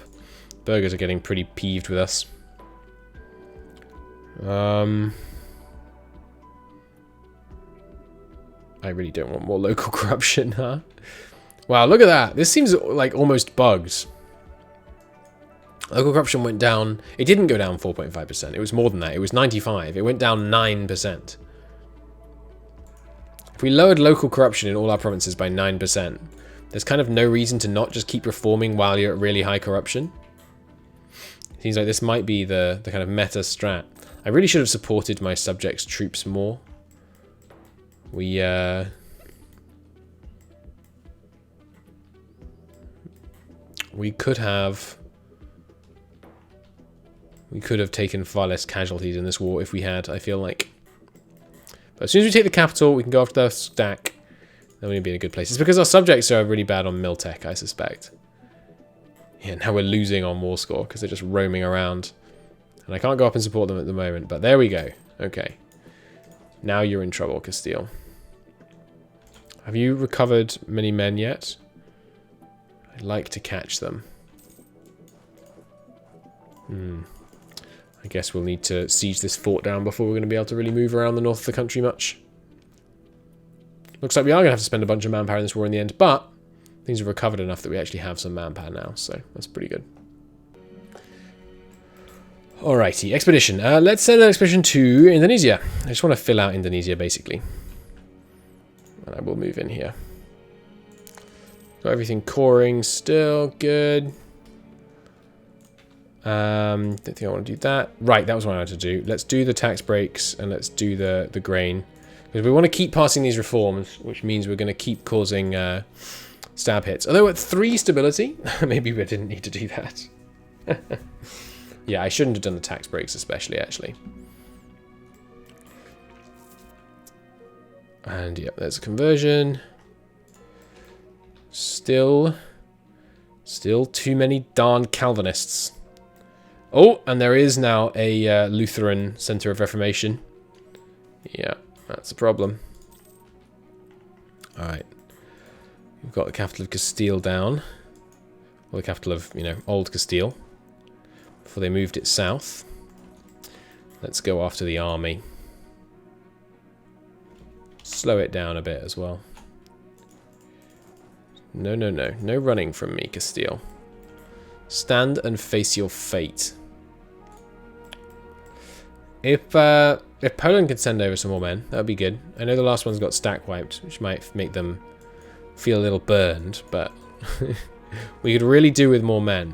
Burgers are getting pretty peeved with us. I really don't want more local corruption, huh? Wow, look at that. This seems like almost bugs. Local corruption went down. It didn't go down 4.5%. It was more than that. It was 95. It went down 9%. If we lowered local corruption in all our provinces by 9%, there's kind of no reason to not just keep reforming while you're at really high corruption. Seems like this might be the kind of meta strat. I really should have supported my subjects' troops more. We could have taken far less casualties in this war if we had, I feel like. But as soon as we take the capital, we can go after the stack. Then we'll be in a good place. It's because our subjects are really bad on mill tech, I suspect. Yeah, now we're losing on war score because they're just roaming around. And I can't go up and support them at the moment, but there we go. Okay. Now you're in trouble, Castile. Have you recovered many men yet? I'd like to catch them. I guess we'll need to siege this fort down before we're going to be able to really move around the north of the country much. Looks like we are going to have to spend a bunch of manpower in this war in the end, but things have recovered enough that we actually have some manpower now, so that's pretty good. Alrighty, expedition. Let's send an expedition to Indonesia. I just want to fill out Indonesia, basically. And I will move in here. Got everything coring still. Good. Don't think I want to do that. Right, that was what I had to do. Let's do the tax breaks and let's do the grain. Because we want to keep passing these reforms, which means we're going to keep causing stab hits. Although at 3 stability, maybe we didn't need to do that. Yeah, I shouldn't have done the tax breaks especially, actually. And yeah, there's a conversion. Still too many darn Calvinists. Oh, and there is now a Lutheran Center of Reformation. Yeah, that's a problem. Alright. We've got the capital of Castile down. Or the capital of, you know, Old Castile. Before they moved it south. Let's go after the army. Slow it down a bit as well. No, no, no. No running from me, Castile. Stand and face your fate. If Poland could send over some more men, that would be good. I know the last one's got stack wiped, which might make them feel a little burned, but We could really do with more men.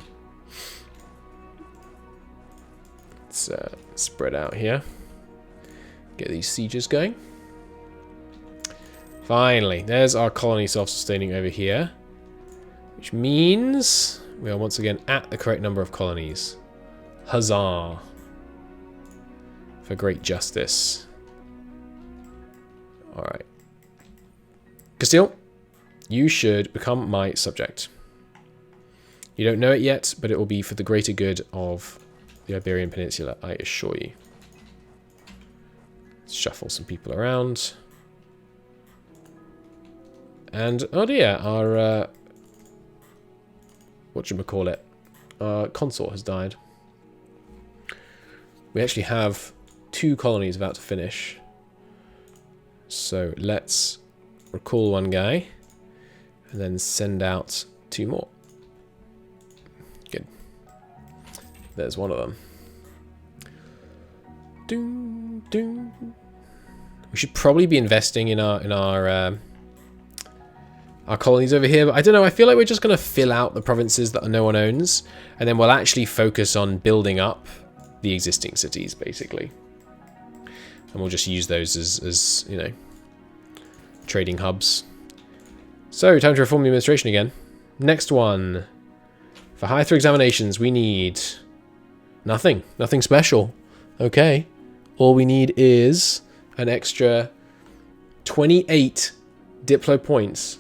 Let's spread out here. Get these sieges going. Finally, there's our colony self-sustaining over here. Which means we are once again at the correct number of colonies. Huzzah! For great justice. Alright. Castile, you should become my subject. You don't know it yet, but it will be for the greater good of the Iberian Peninsula, I assure you. Let's shuffle some people around. And, oh dear, our, whatchamacallit, our consort has died. We actually have 2 colonies about to finish. So let's recall one guy and then send out 2 more. Good. There's one of them. Doom, doom. We should probably be investing in our colonies over here, but I don't know, I feel like we're just going to fill out the provinces that no one owns, and then we'll actually focus on building up the existing cities, basically. And we'll just use those as you know, trading hubs. So, time to reform the administration again. Next one. For higher through examinations, we need nothing. Nothing special. Okay. All we need is an extra 28 Diplo points.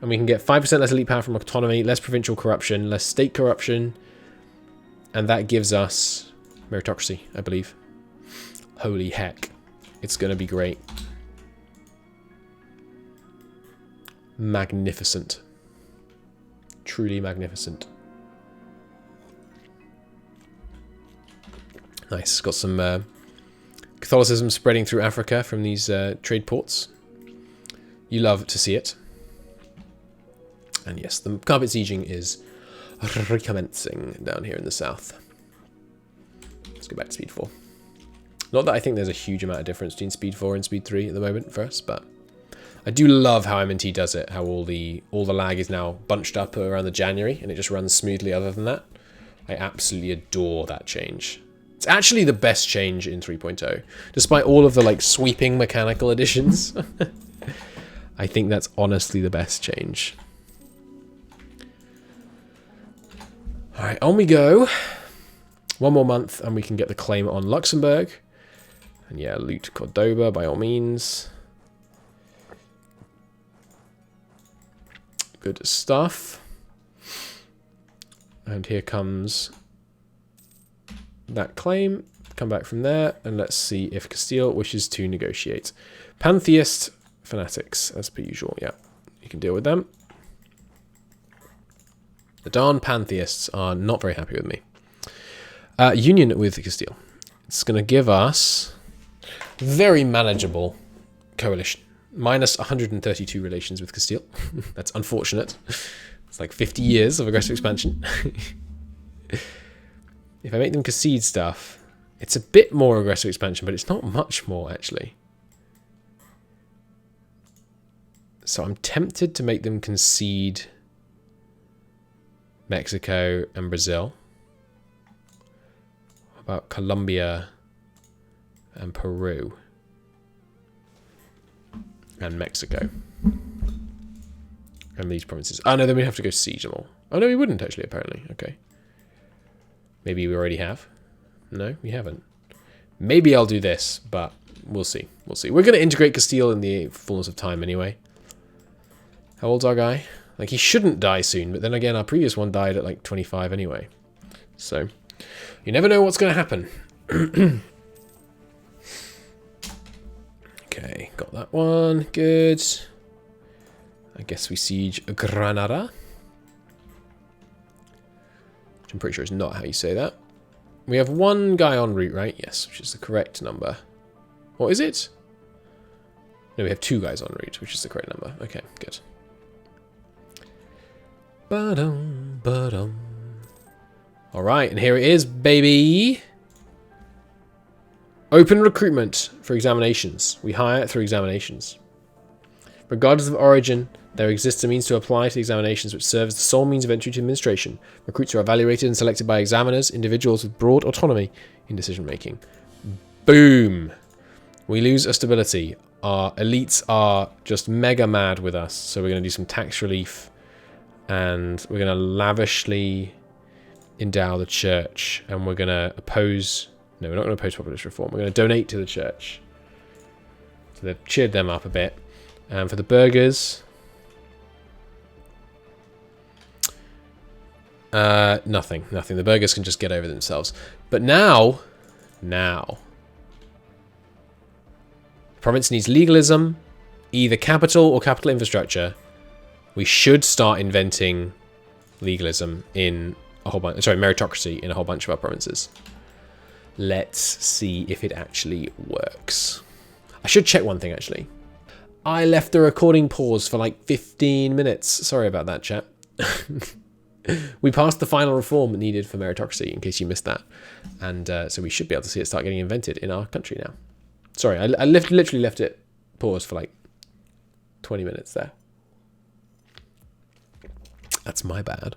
And we can get 5% less elite power from autonomy, less provincial corruption, less state corruption. And that gives us meritocracy, I believe. Holy heck. It's going to be great. Magnificent. Truly magnificent. Nice. Got some Catholicism spreading through Africa from these trade ports. You love to see it. And yes, the carpet sieging is recommencing down here in the south. Let's go back to Speed 4. Not that I think there's a huge amount of difference between Speed 4 and Speed 3 at the moment for us, but I do love how M&T does it, how all the lag is now bunched up around the January, and it just runs smoothly other than that. I absolutely adore that change. It's actually the best change in 3.0, despite all of the like sweeping mechanical additions. I think that's honestly the best change. Alright, on we go. One more month and we can get the claim on Luxembourg. And yeah, loot Cordoba by all means. Good stuff. And here comes that claim. Come back from there and let's see if Castile wishes to negotiate. Pantheist fanatics, as per usual. Yeah, you can deal with them. The darn pantheists are not very happy with me. Union with Castile. It's going to give us very manageable coalition. Minus 132 relations with Castile. That's unfortunate. It's like 50 years of aggressive expansion. If I make them concede stuff, it's a bit more aggressive expansion, but it's not much more, actually. So I'm tempted to make them concede Mexico and Brazil. What about Colombia and Peru? And Mexico. And these provinces. Oh no, then we have to go siege them all. Oh no, we wouldn't actually, apparently. Okay. Maybe we already have. No, we haven't. Maybe I'll do this, but we'll see. We'll see. We're going to integrate Castile in the fullness of time anyway. How old's our guy? Like, he shouldn't die soon, but then again, our previous one died at like 25 anyway. So, you never know what's going to happen. Okay, got that one. Good. I guess we siege Granada. Which I'm pretty sure is not how you say that. We have one guy en route, right? Yes, which is the correct number. What is it? No, we have 2 guys en route, which is the correct number. Okay, good. Ba-dum, ba-dum. Alright, and here it is, baby. Open recruitment for examinations. We hire through examinations. Regardless of origin, There exists a means to apply to the examinations which serve as the sole means of entry to administration. Recruits are evaluated and selected by examiners, individuals with broad autonomy in decision making. Boom! We lose our stability. Our elites are just mega mad with us, so we're going to do some tax relief, and we're going to lavishly endow the church, and we're going to oppose... No, we're not going to oppose populist reform. We're going to donate to the church. So they've cheered them up a bit. And for the burghers... nothing. The burghers can just get over themselves. But now... Province needs legalism, either capital or capital infrastructure. We should start inventing legalism in a whole bunch... Sorry, meritocracy in a whole bunch of our provinces. Let's see if it actually works. I should check one thing, actually. I left the recording pause for like 15 minutes. Sorry about that, chat. We passed the final reform needed for meritocracy, in case you missed that. And so we should be able to see it start getting invented in our country now. Sorry, I literally left it paused for like 20 minutes there. That's my bad.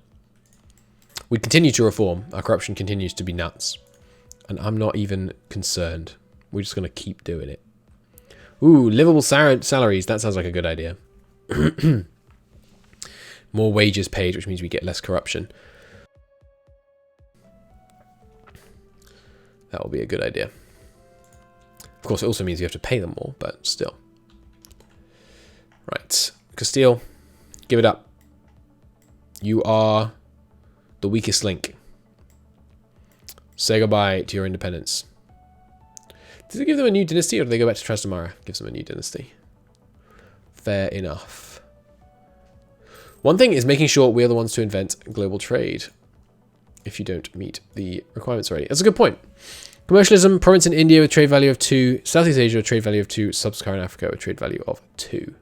We continue to reform. Our corruption continues to be nuts. And I'm not even concerned. We're just going to keep doing it. Ooh, livable salaries. That sounds like a good idea. More wages paid, which means we get less corruption. That will be a good idea. Of course, it also means you have to pay them more, but still. Right. Castile, give it up. You are the weakest link. Say goodbye to your independence. Does it give them a new dynasty, or do they go back to Trastamara? Gives them a new dynasty. Fair enough. One thing is making sure we're the ones to invent global trade. If you don't meet the requirements already. That's a good point. Commercialism, province in India with trade value of 2. Southeast Asia with trade value of 2. Sub-Saharan Africa with trade value of 2.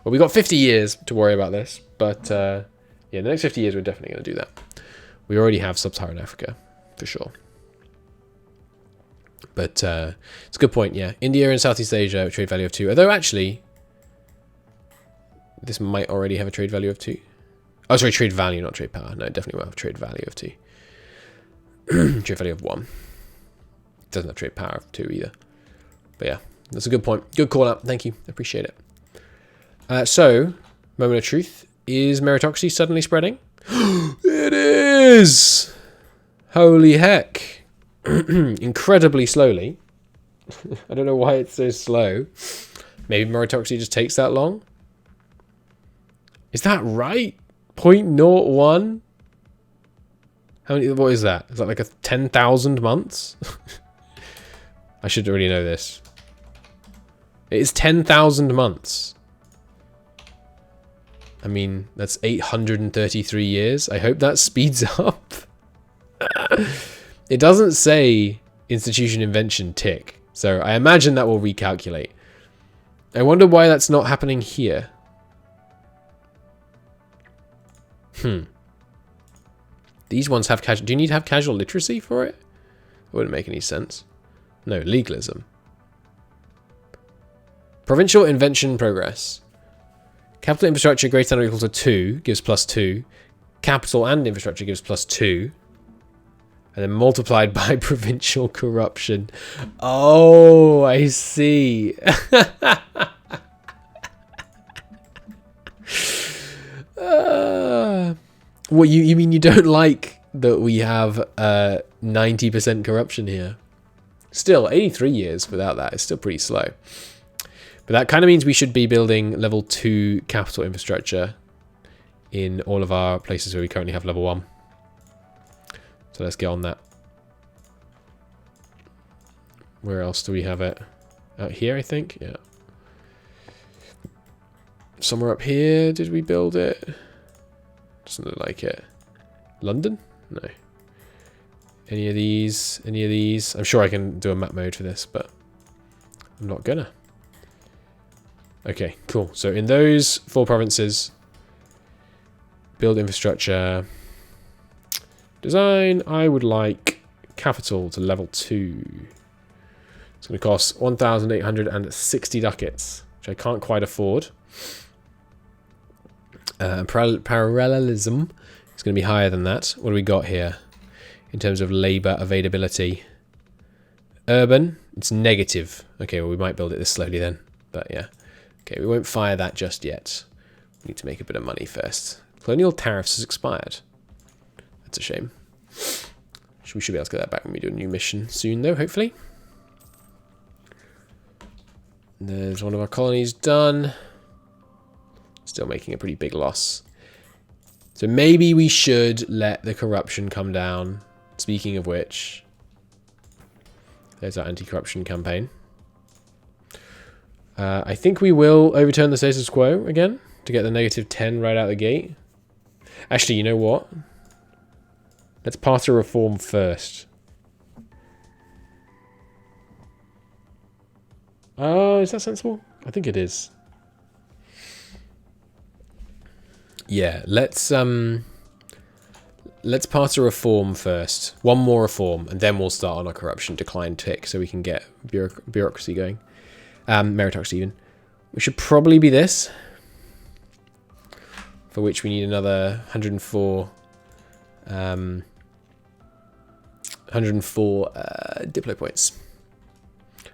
Well, we've got 50 years to worry about this. But, yeah, the next 50 years we're definitely going to do that. We already have Sub-Saharan Africa, for sure. But it's a good point, yeah. India and Southeast Asia with trade value of 2. Although, actually, this might already have a trade value of 2. Oh, sorry, trade value, not trade power. No, it definitely won't have a trade value of 2. Trade value of 1. Doesn't have trade power of 2 either. But yeah, that's a good point. Good call out. Thank you. Appreciate it. So, moment of truth. Is meritocracy suddenly spreading? It is! Holy heck. Incredibly slowly. I don't know why it's so slow. Maybe meritocracy just takes that long? Is that right? 0.01? How many? What is that? Is that like a 10,000 months? I should already know this. It is 10,000 months. I mean, that's 833 years. I hope that speeds up. It doesn't say institution invention tick, so I imagine that will recalculate. I wonder why that's not happening here. These ones have casual... Do you need to have casual literacy for it? It wouldn't make any sense. No, legalism. Provincial invention progress. Capital infrastructure greater than or equal to 2 gives +2. Capital and infrastructure gives +2. And then multiplied by provincial corruption. Oh, I see. What you mean you don't like that we have 90% corruption here? Still, 83 years without that is still pretty slow. But that kind of means we should be building level 2 capital infrastructure in all of our places where we currently have level 1. So let's get on that. Where else do we have it? Out here, I think? Yeah. Somewhere up here, did we build it? Doesn't look like it. London? No. Any of these? Any of these? I'm sure I can do a map mode for this, but I'm not gonna. Okay, cool. So in those 4 provinces, build infrastructure. Design, I would like capital to level 2. It's going to cost 1,860 ducats, which I can't quite afford. Parallelism is going to be higher than that. What do we got here in terms of labour availability? Urban, it's negative. Okay, well, we might build it this slowly then. But yeah. Okay, we won't fire that just yet. We need to make a bit of money first. Colonial tariffs has expired. That's a shame. We should be able to get that back when we do a new mission soon, though, hopefully. There's one of our colonies done. Still making a pretty big loss. So maybe we should let the corruption come down. Speaking of which, there's our anti-corruption campaign. I think we will overturn the status quo again to get the -10 right out the gate. Actually, you know what? Let's pass a reform first. Is that sensible? I think it is. Yeah, let's pass a reform first. One more reform, and then we'll start on our corruption decline tick, so we can get bureaucracy going. Meritocracy even. Which should probably be this. For which we need another 104 Diplo points.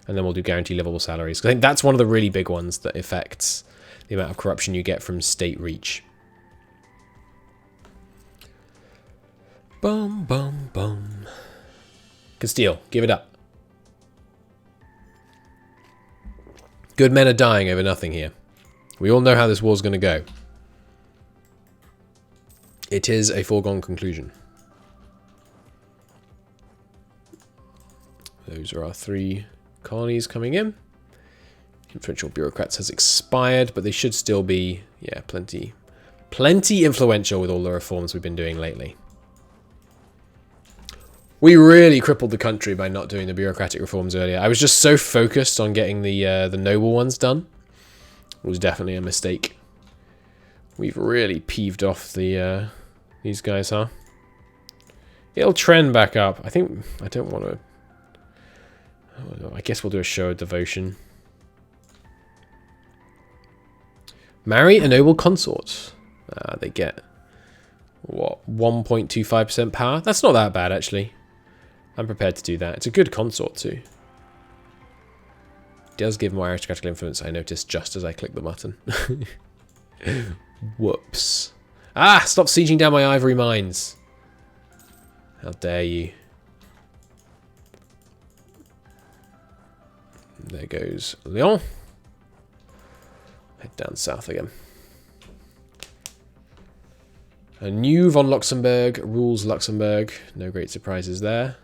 And then we'll do guaranteed livable salaries. I think that's one of the really big ones that affects the amount of corruption you get from state reach. Bum, bum, bum. Castile, give it up. Good men are dying over nothing here. We all know how this war's going to go. It is a foregone conclusion. Those are our 3 colonies coming in. Influential bureaucrats has expired, but they should still be, yeah, plenty influential with all the reforms we've been doing lately. We really crippled the country by not doing the bureaucratic reforms earlier. I was just so focused on getting the noble ones done. It was definitely a mistake. We've really peeved off the these guys, huh? It'll trend back up. I think I don't want to. I guess we'll do a show of devotion. Marry a noble consort. They get what, 1.25% power? That's not that bad actually. I'm prepared to do that. It's a good consort too. It does give more aristocratical influence, I noticed just as I click the button. Whoops. Ah! Stop sieging down my ivory mines. How dare you. There goes Lyon. Head down south again. A new von Luxembourg rules Luxembourg. No great surprises there.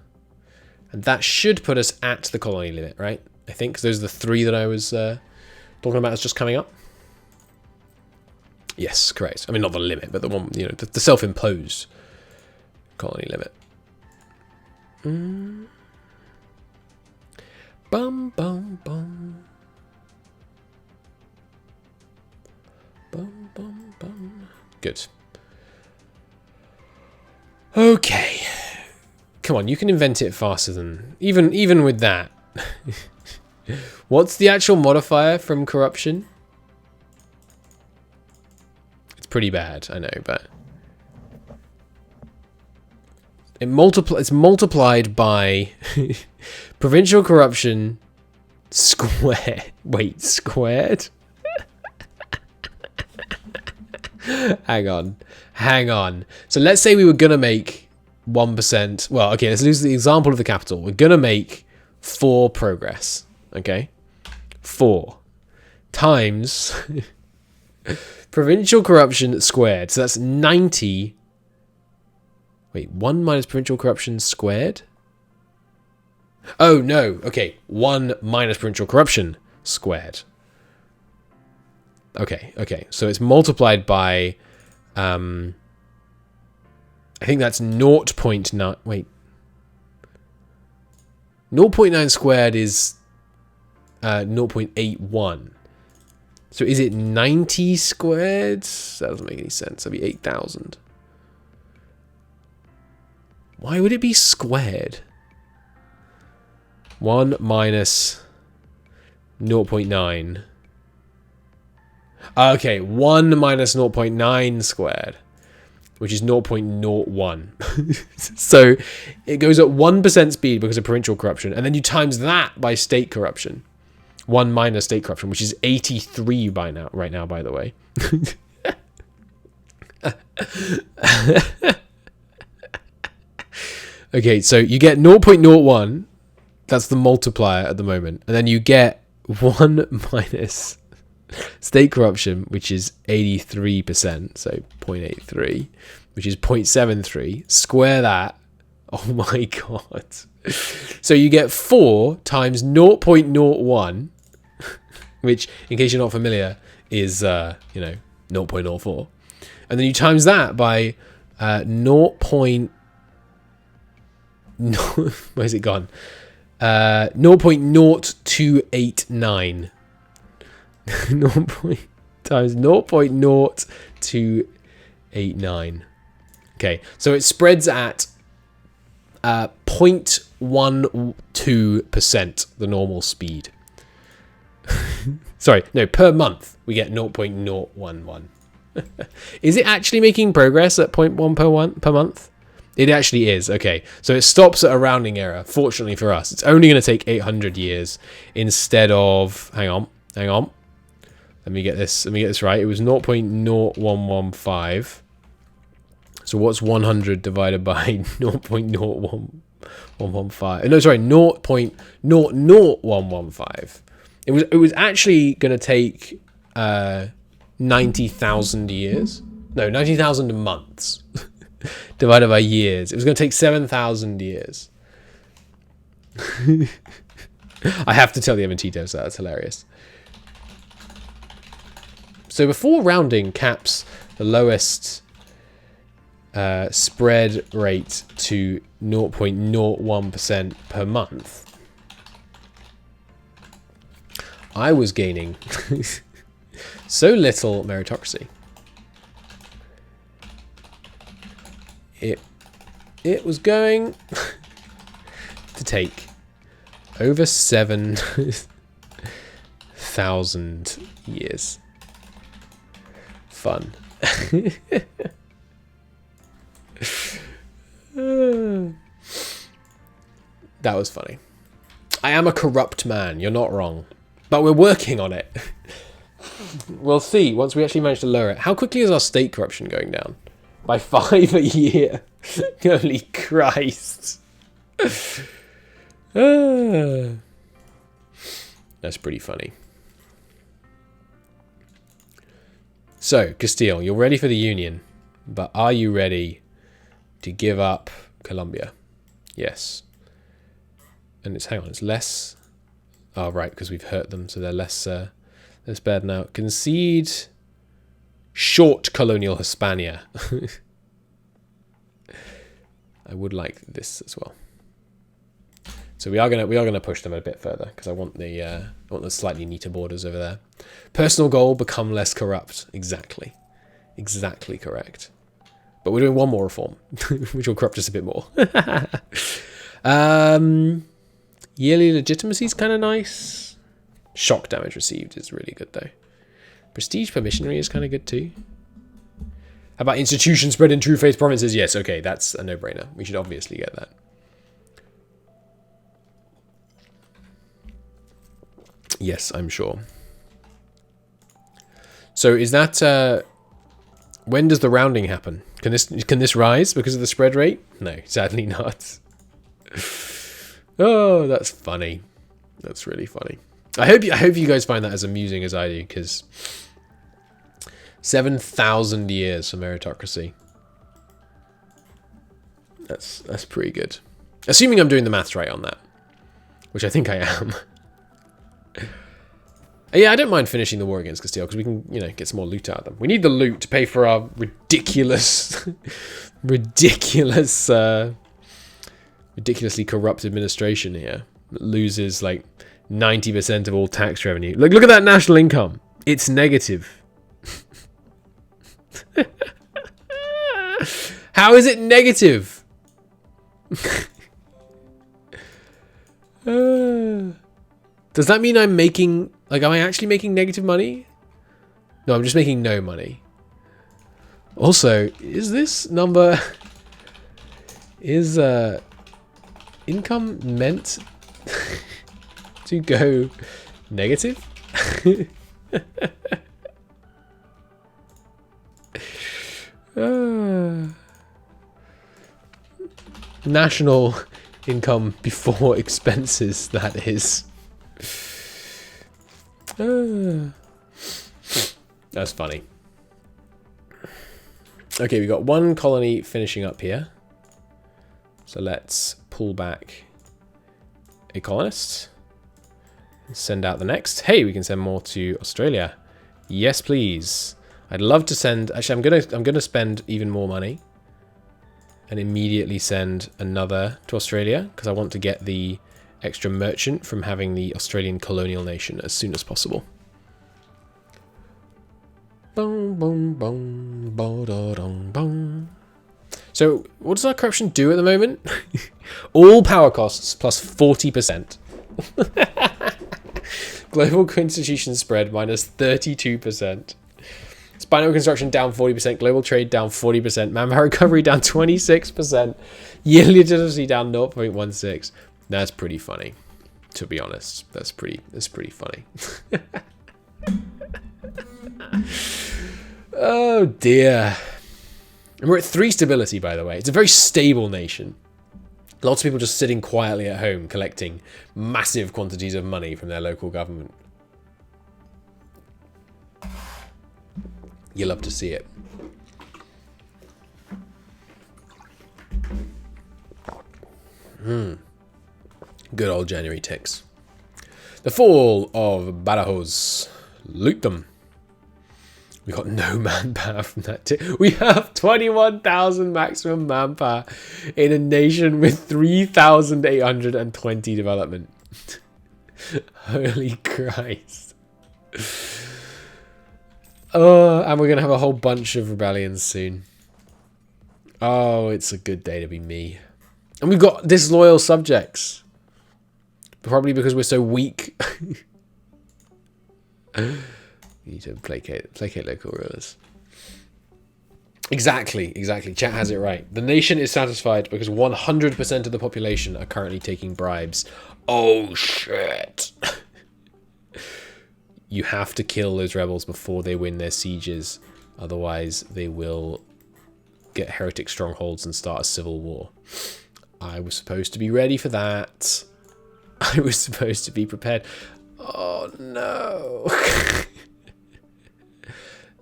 And that should put us at the colony limit, right? I think, 'cause those are the 3 that I was talking about as just coming up. Yes, correct. I mean, not the limit, but the one, you know, the self-imposed colony limit. Bum, bum, bum. Bum, bum, bum. Good. Okay. Come on, you can invent it faster than... Even with that. What's the actual modifier from corruption? It's pretty bad, I know, but... It's multiplied by provincial corruption squared. Wait, squared? Hang on. So let's say we were going to make 1%. Well, okay, let's use the example of the capital. We're going to make 4 progress. Okay? 4 times provincial corruption squared. So that's 90. Wait, 1 minus provincial corruption squared? Oh, no. Okay, 1 minus provincial corruption squared. Okay. So it's multiplied by... I think that's 0.9... Wait. 0.9 squared is 0.81. So is it 90 squared? That doesn't make any sense. That'd be 8,000. Why would it be squared? 1 minus 0.9. Okay, 1 minus 0.9 squared, which is 0.01. So it goes at 1% speed because of provincial corruption, and then you times that by state corruption. 1 minus state corruption, which is 83 right now, by the way. Okay, so you get 0.01. That's the multiplier at the moment. And then you get 1 minus state corruption, which is 83%. So 0.83, which is 0.73. Square that. Oh my God. So you get 4 times 0.01, which, in case you're not familiar, is, 0.04. And then you times that by where's it gone? 0.0289. Times 0.0289. Okay, so it spreads at 0.12%, the normal speed. Sorry, no, per month we get 0.011. Is it actually making progress at 0.1 per month? It actually is. Okay, so it stops at a rounding error. Fortunately for us, it's only going to take 800 years instead of. Hang on. Let me get this right. It was 0.0115. So what's 100 divided by 0.0115? No, sorry, 0.00115. It was actually going to take 90,000 years. No, 90,000 months divided by years. It was going to take 7,000 years. I have to tell the MNT devs that. That's hilarious. So before rounding caps the lowest spread rate to 0.01% per month, I was gaining so little meritocracy. It was going to take over 7,000 years. Fun. That was funny. I am a corrupt man, you're not wrong. But we're working on it. We'll see once we actually manage to lower it. How quickly is our state corruption going down? By 5 a year. Holy Christ. That's pretty funny. So, Castile, you're ready for the Union, but are you ready to give up Colombia? Yes. And it's less. Oh, right, because we've hurt them, so they're less bad now. Concede short colonial Hispania. I would like this as well. So we are gonna push them a bit further because I want the slightly neater borders over there. Personal goal: become less corrupt. Exactly correct. But we're doing one more reform, which will corrupt us a bit more. Yearly legitimacy is kind of nice. Shock damage received is really good though. Prestige per missionary is kind of good too. How about institution spread in true faith provinces? Yes, okay, that's a no-brainer. We should obviously get that. Yes, I'm sure. So is that when does the rounding happen? Can this rise because of the spread rate? No, sadly not. Oh, that's funny. That's really funny. I hope you guys find that as amusing as I do, because 7,000 years for meritocracy. That's pretty good. Assuming I'm doing the maths right on that, which I think I am. Yeah, I don't mind finishing the war against Castile because we can, get some more loot out of them. We need the loot to pay for our ridiculously corrupt administration here. It loses like 90% of all tax revenue. Look at that national income. It's negative. How is it negative? Does that mean I'm making... am I actually making negative money? No, I'm just making no money. Also, is this number... Is income meant to go negative? National income before expenses, that is. That's funny. Okay, we got one colony finishing up here. So let's pull back a colonist. Send out the next. Hey, we can send more to Australia. Yes, please. I'd love to send... Actually, I'm gonna spend even more money. And immediately send another to Australia. Because I want to get the extra merchant from having the Australian colonial nation as soon as possible. Boom, boom, boom, ba-da-dum, boom. So, what does our corruption do at the moment? All power costs plus 40%. Global constitution spread minus 32%. Spinal construction down 40%. Global trade down 40%. Manpower recovery down 26%. Yearly legitimacy down 0.16. That's pretty funny, to be honest. That's pretty funny. Oh dear. And we're at 3 stability, by the way. It's a very stable nation. Lots of people just sitting quietly at home collecting massive quantities of money from their local government. You love to see it. Good old January ticks. The fall of Badajoz. Loot them. We got no manpower from that. We have 21,000 maximum manpower in a nation with 3,820 development. Holy Christ. Oh, and we're going to have a whole bunch of rebellions soon. Oh, it's a good day to be me. And we've got disloyal subjects. Probably because we're so weak. You need to placate local rulers. Exactly. Chat has it right. The nation is satisfied because 100% of the population are currently taking bribes. Oh, shit. You have to kill those rebels before they win their sieges. Otherwise, they will get heretic strongholds and start a civil war. I was supposed to be ready for that. I was supposed to be prepared. Oh, no.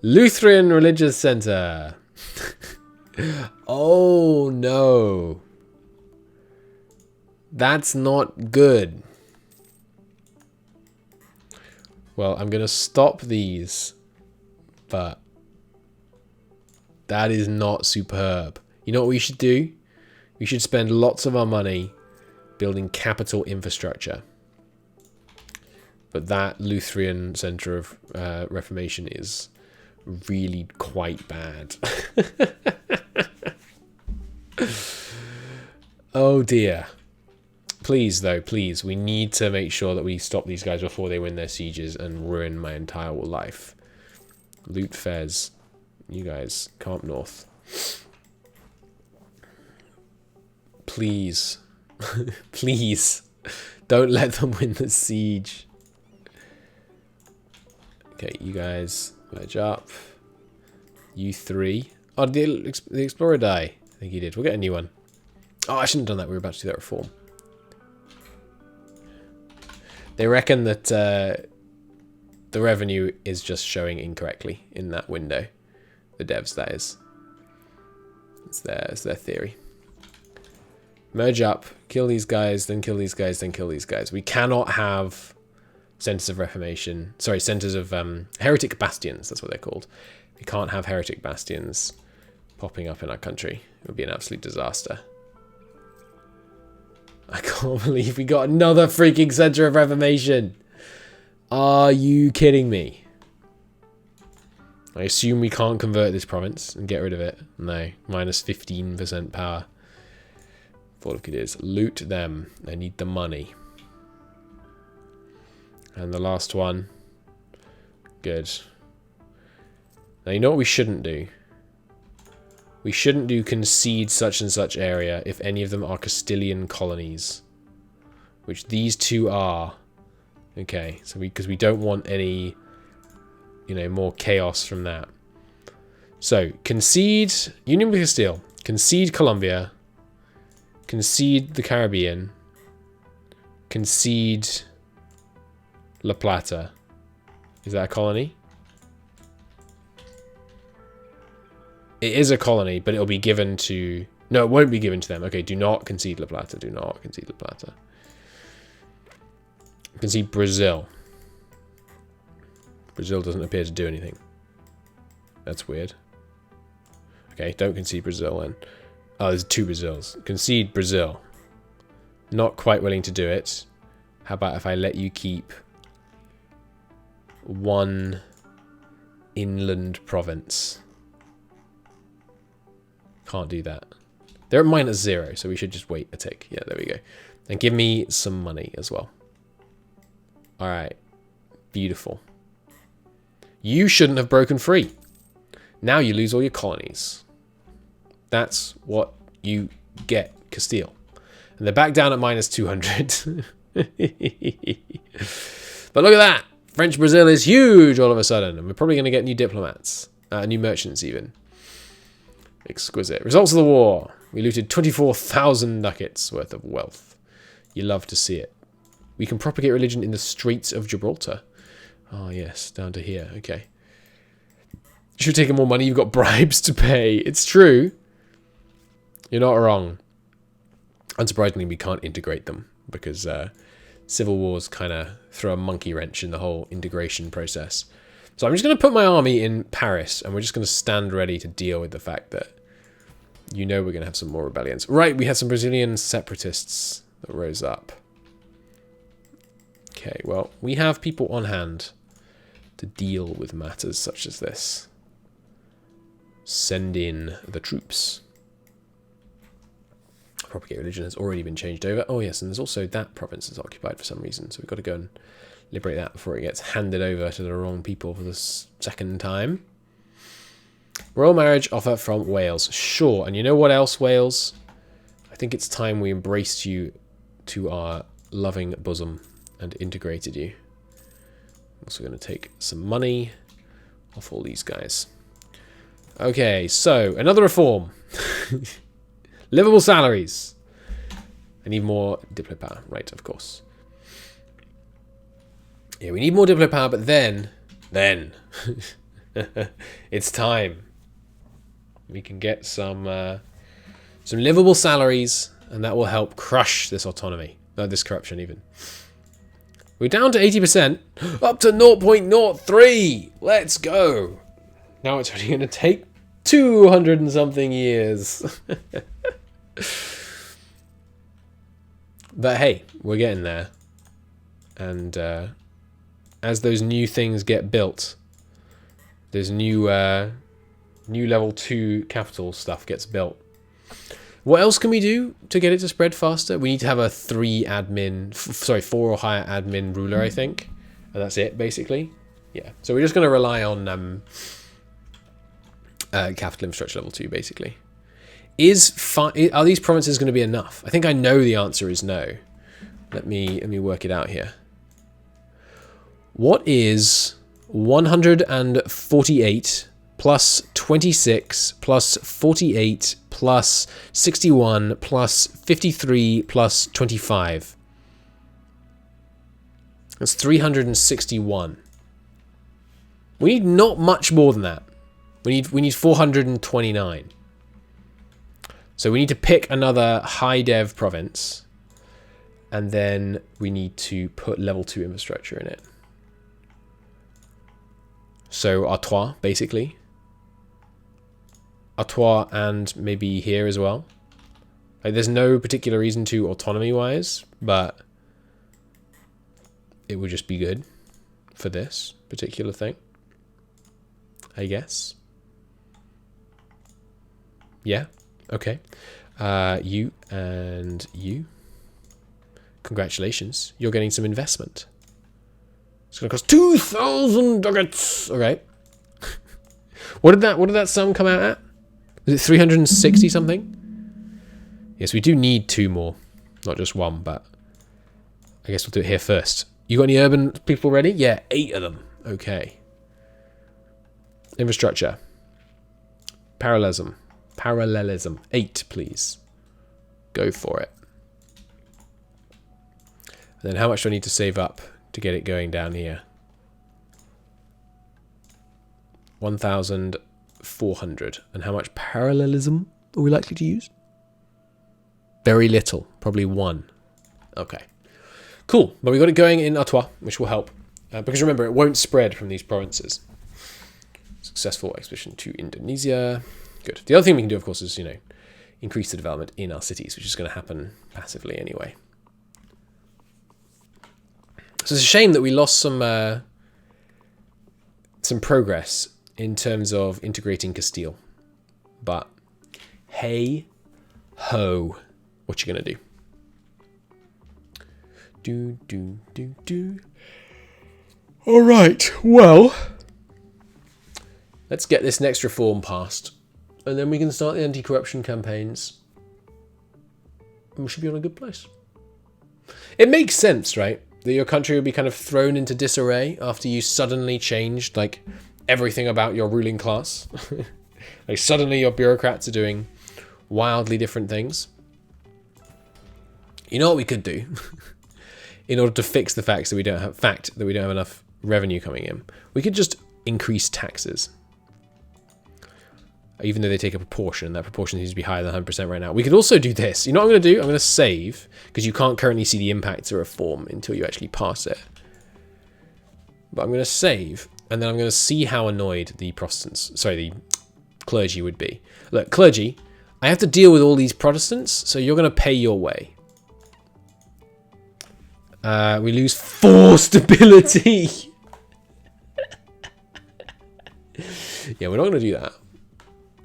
Lutheran Religious Center. Oh, no. That's not good. Well, I'm going to stop these, but that is not superb. You know what we should do? We should spend lots of our money building capital infrastructure. But that Lutheran Center of Reformation is really quite bad. Oh dear. Please, though, please, we need to make sure that we stop these guys before they win their sieges and ruin my entire life. Loot Fez. You guys, come up north. Please. Please. Don't let them win the siege. Okay, you guys, merge up. You 3. Oh, did the Explorer die? I think he did. We'll get a new one. Oh, I shouldn't have done that. We were about to do that reform. They reckon that the revenue is just showing incorrectly in that window. The devs, that is. It's their theory. Merge up, kill these guys, then kill these guys, then kill these guys. We cannot have centers of Reformation. Sorry, centers of heretic bastions. That's what they're called. We can't have heretic bastions popping up in our country. It would be an absolute disaster. I can't believe we got another freaking center of Reformation. Are you kidding me? I assume we can't convert this province and get rid of it. No, minus 15% power. All of it is loot them. I need the money. And the last one. Good. Now, you know what we shouldn't do? We shouldn't do concede such and such area if any of them are Castilian colonies. Which these two are. Okay, so because we don't want any, you know, more chaos from that. So, concede Union with Castile. Concede Colombia. Concede the Caribbean. Concede La Plata. Is that a colony? It is a colony, but it'll be given to... No, it won't be given to them. Okay, do not concede La Plata. Do not concede La Plata. Concede Brazil. Brazil doesn't appear to do anything. That's weird. Okay, don't concede Brazil then. Oh, there's 2 Brazils. Concede Brazil. Not quite willing to do it. How about if I let you keep 1 inland province? Can't do that. They're at -0, so we should just wait a tick. Yeah, there we go. And give me some money as well. Alright. Beautiful. You shouldn't have broken free. Now you lose all your colonies. That's what you get, Castile. And they're back down at -200. But look at that! French Brazil is huge all of a sudden. And we're probably going to get new diplomats. New merchants even. Exquisite. Results of the war. We looted 24,000 ducats worth of wealth. You love to see it. We can propagate religion in the Straits of Gibraltar. Oh, yes. Down to here. Okay. You should have taken more money. You've got bribes to pay. It's true. You're not wrong. Unsurprisingly, we can't integrate them because civil wars kind of throw a monkey wrench in the whole integration process. So I'm just going to put my army in Paris and we're just going to stand ready to deal with the fact that you know we're going to have some more rebellions. Right, we had some Brazilian separatists that rose up. Okay, well, we have people on hand to deal with matters such as this. Send in the troops. Propagate religion has already been changed over. Oh, yes, and there's also that province is occupied for some reason, so we've got to go and liberate that before it gets handed over to the wrong people for the second time. Royal marriage offer from Wales. Sure, and you know what else, Wales? I think it's time we embraced you to our loving bosom and integrated you. I'm also going to take some money off all these guys. Okay, so another reform. Livable salaries. I need more diplo power, right, of course. Yeah, we need more diplo power, but then it's time. We can get some livable salaries, and that will help crush this autonomy. No, this corruption even. We're down to 80%, up to 0.03. Let's go. Now it's only going to take 200 and something years. But hey, we're getting there. And as those new things get built, there's new level 2 capital stuff gets built. What else can we do to get it to spread faster? We need to have a 4 or higher admin ruler, I think. And that's it, basically. Yeah, so we're just going to rely on capital infrastructure level 2, basically. Are these provinces going to be enough? I think I know the answer is no. Let me work it out here. What is 148 plus 26 plus 48 plus 61 plus 53 plus 25? That's 361. We need not much more than that. We need 429. So we need to pick another high dev province, and then we need to put level 2 infrastructure in it. So Artois, basically. Artois and maybe here as well. Like, there's no particular reason to autonomy-wise, but it would just be good for this particular thing, I guess. Yeah. Okay. You and you. Congratulations. You're getting some investment. It's going to cost 2,000 ducats. All right. What did that sum come out at? Was it 360 something? Yes, we do need 2 more. Not just 1, but I guess we'll do it here first. You got any urban people ready? Yeah, 8 of them. Okay. Infrastructure. Parallelism. 8, please. Go for it. And then how much do I need to save up to get it going down here? 1,400. And how much parallelism are we likely to use? Very little. Probably 1. Okay. Cool. But we got it going in Artois, which will help. Because remember, it won't spread from these provinces. Successful expedition to Indonesia. Good. The other thing we can do, of course, is, increase the development in our cities, which is going to happen passively anyway. So it's a shame that we lost some progress in terms of integrating Castile. But hey ho, what you gonna do? Do. All right. Well, let's get this next reform passed, and then we can start the anti-corruption campaigns. And we should be on a good place. It makes sense, right? That your country would be kind of thrown into disarray after you suddenly changed, like, everything about your ruling class. Like, suddenly your bureaucrats are doing wildly different things. You know what we could do? In order to fix the fact that we don't have enough revenue coming in, we could just increase taxes. Even though they take a proportion, that proportion needs to be higher than 100% right now. We could also do this. You know what I'm going to do? I'm going to save, because you can't currently see the impacts of reform until you actually pass it. But I'm going to save, and then I'm going to see how annoyed the the clergy would be. Look, clergy, I have to deal with all these Protestants, so you're going to pay your way. We lose 4 stability. Yeah, we're not going to do that.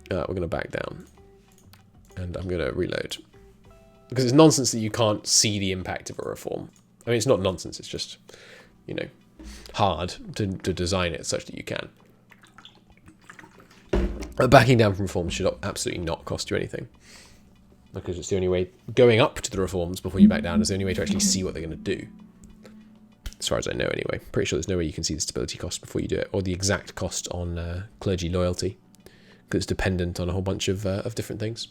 We're going to back down. And I'm going to reload. Because it's nonsense that you can't see the impact of a reform. I mean, it's not nonsense. It's just, hard to design it such that you can. But backing down from reforms should absolutely not cost you anything. Because it's the only way, going up to the reforms before you back down is the only way to actually see what they're going to do. As far as I know anyway. Pretty sure there's no way you can see the stability cost before you do it, or the exact cost on clergy loyalty. Because it's dependent on a whole bunch of different things.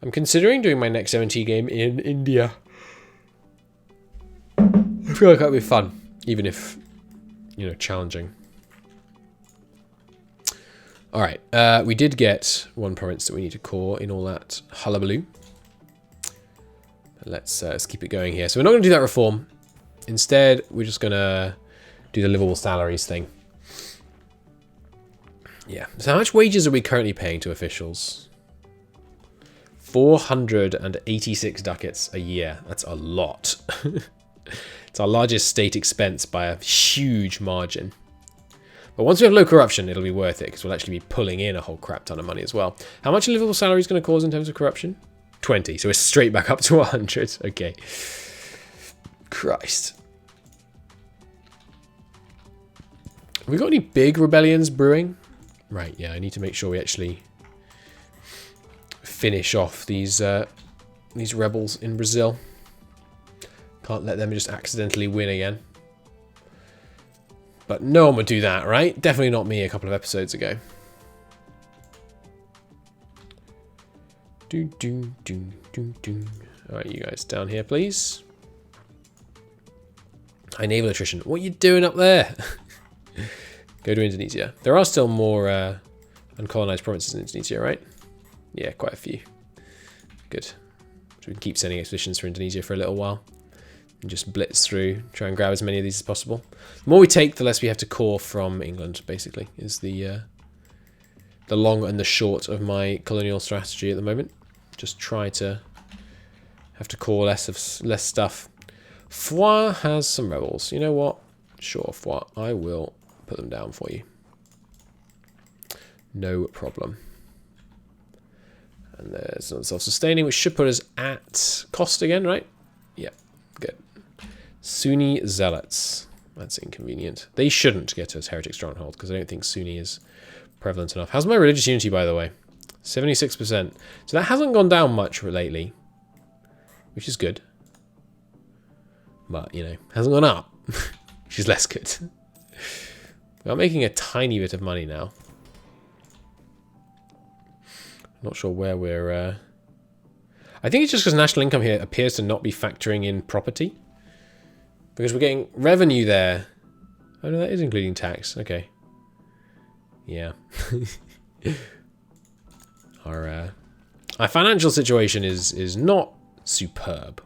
I'm considering doing my next MT game in India. I feel like that would be fun, even if, challenging. Alright, we did get 1 province that we need to core in all that hullabaloo. Let's keep it going here. So we're not going to do that reform. Instead, we're just going to do the livable salaries thing. Yeah. So how much wages are we currently paying to officials? 486 ducats a year. That's a lot. It's our largest state expense by a huge margin. But once we have low corruption, it'll be worth it, because we'll actually be pulling in a whole crap ton of money as well. How much a livable salary is going to cause in terms of corruption? 20. So we're straight back up to 100. Okay. Christ. Have we got any big rebellions brewing? Right, yeah, I need to make sure we actually finish off these rebels in Brazil. Can't let them just accidentally win again. But no one would do that, right? Definitely not me a couple of episodes ago. Alright, you guys down here, please. High naval attrition. What are you doing up there? Go to Indonesia. There are still more uncolonized provinces in Indonesia, right? Yeah, quite a few. Good. So we can keep sending expeditions for Indonesia for a little while. And just blitz through, try and grab as many of these as possible. The more we take, the less we have to core from England, basically, is the long and the short of my colonial strategy at the moment. Just try to have to core less stuff. Foix has some rebels. You know what? Sure, Foix. I will put them down for you. No problem. And there's self-sustaining, which should put us at cost again, right? Yeah, Sunni zealots. That's inconvenient. They shouldn't get us heretic stronghold because I don't think Sunni is prevalent enough. How's my religious unity, by the way? 76%. So that hasn't gone down much lately, which is good. But, you know, hasn't gone up, which is less good. We are making a tiny bit of money now. Not sure where we're... I think it's just because national income here appears to not be factoring in property. Because we're getting revenue there. Oh no, that is including tax. Okay. Yeah. Our financial situation is not superb.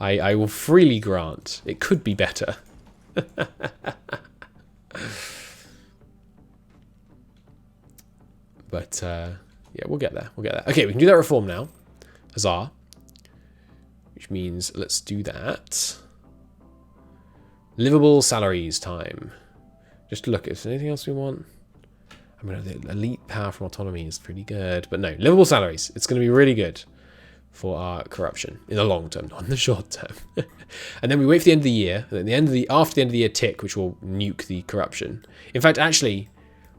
I will freely grant it could be better. But yeah, we'll get there. We'll get there. Okay, we can do that reform now. Huzzah. Which means let's do that. Livable salaries time. Just to look, is there anything else we want? I mean, the elite power from autonomy is pretty good. But no, livable salaries. It's going to be really good for our corruption in the long term, not in the short term. And then we wait for the end of the year. And then after the end of the year tick, which will nuke the corruption. In fact, actually,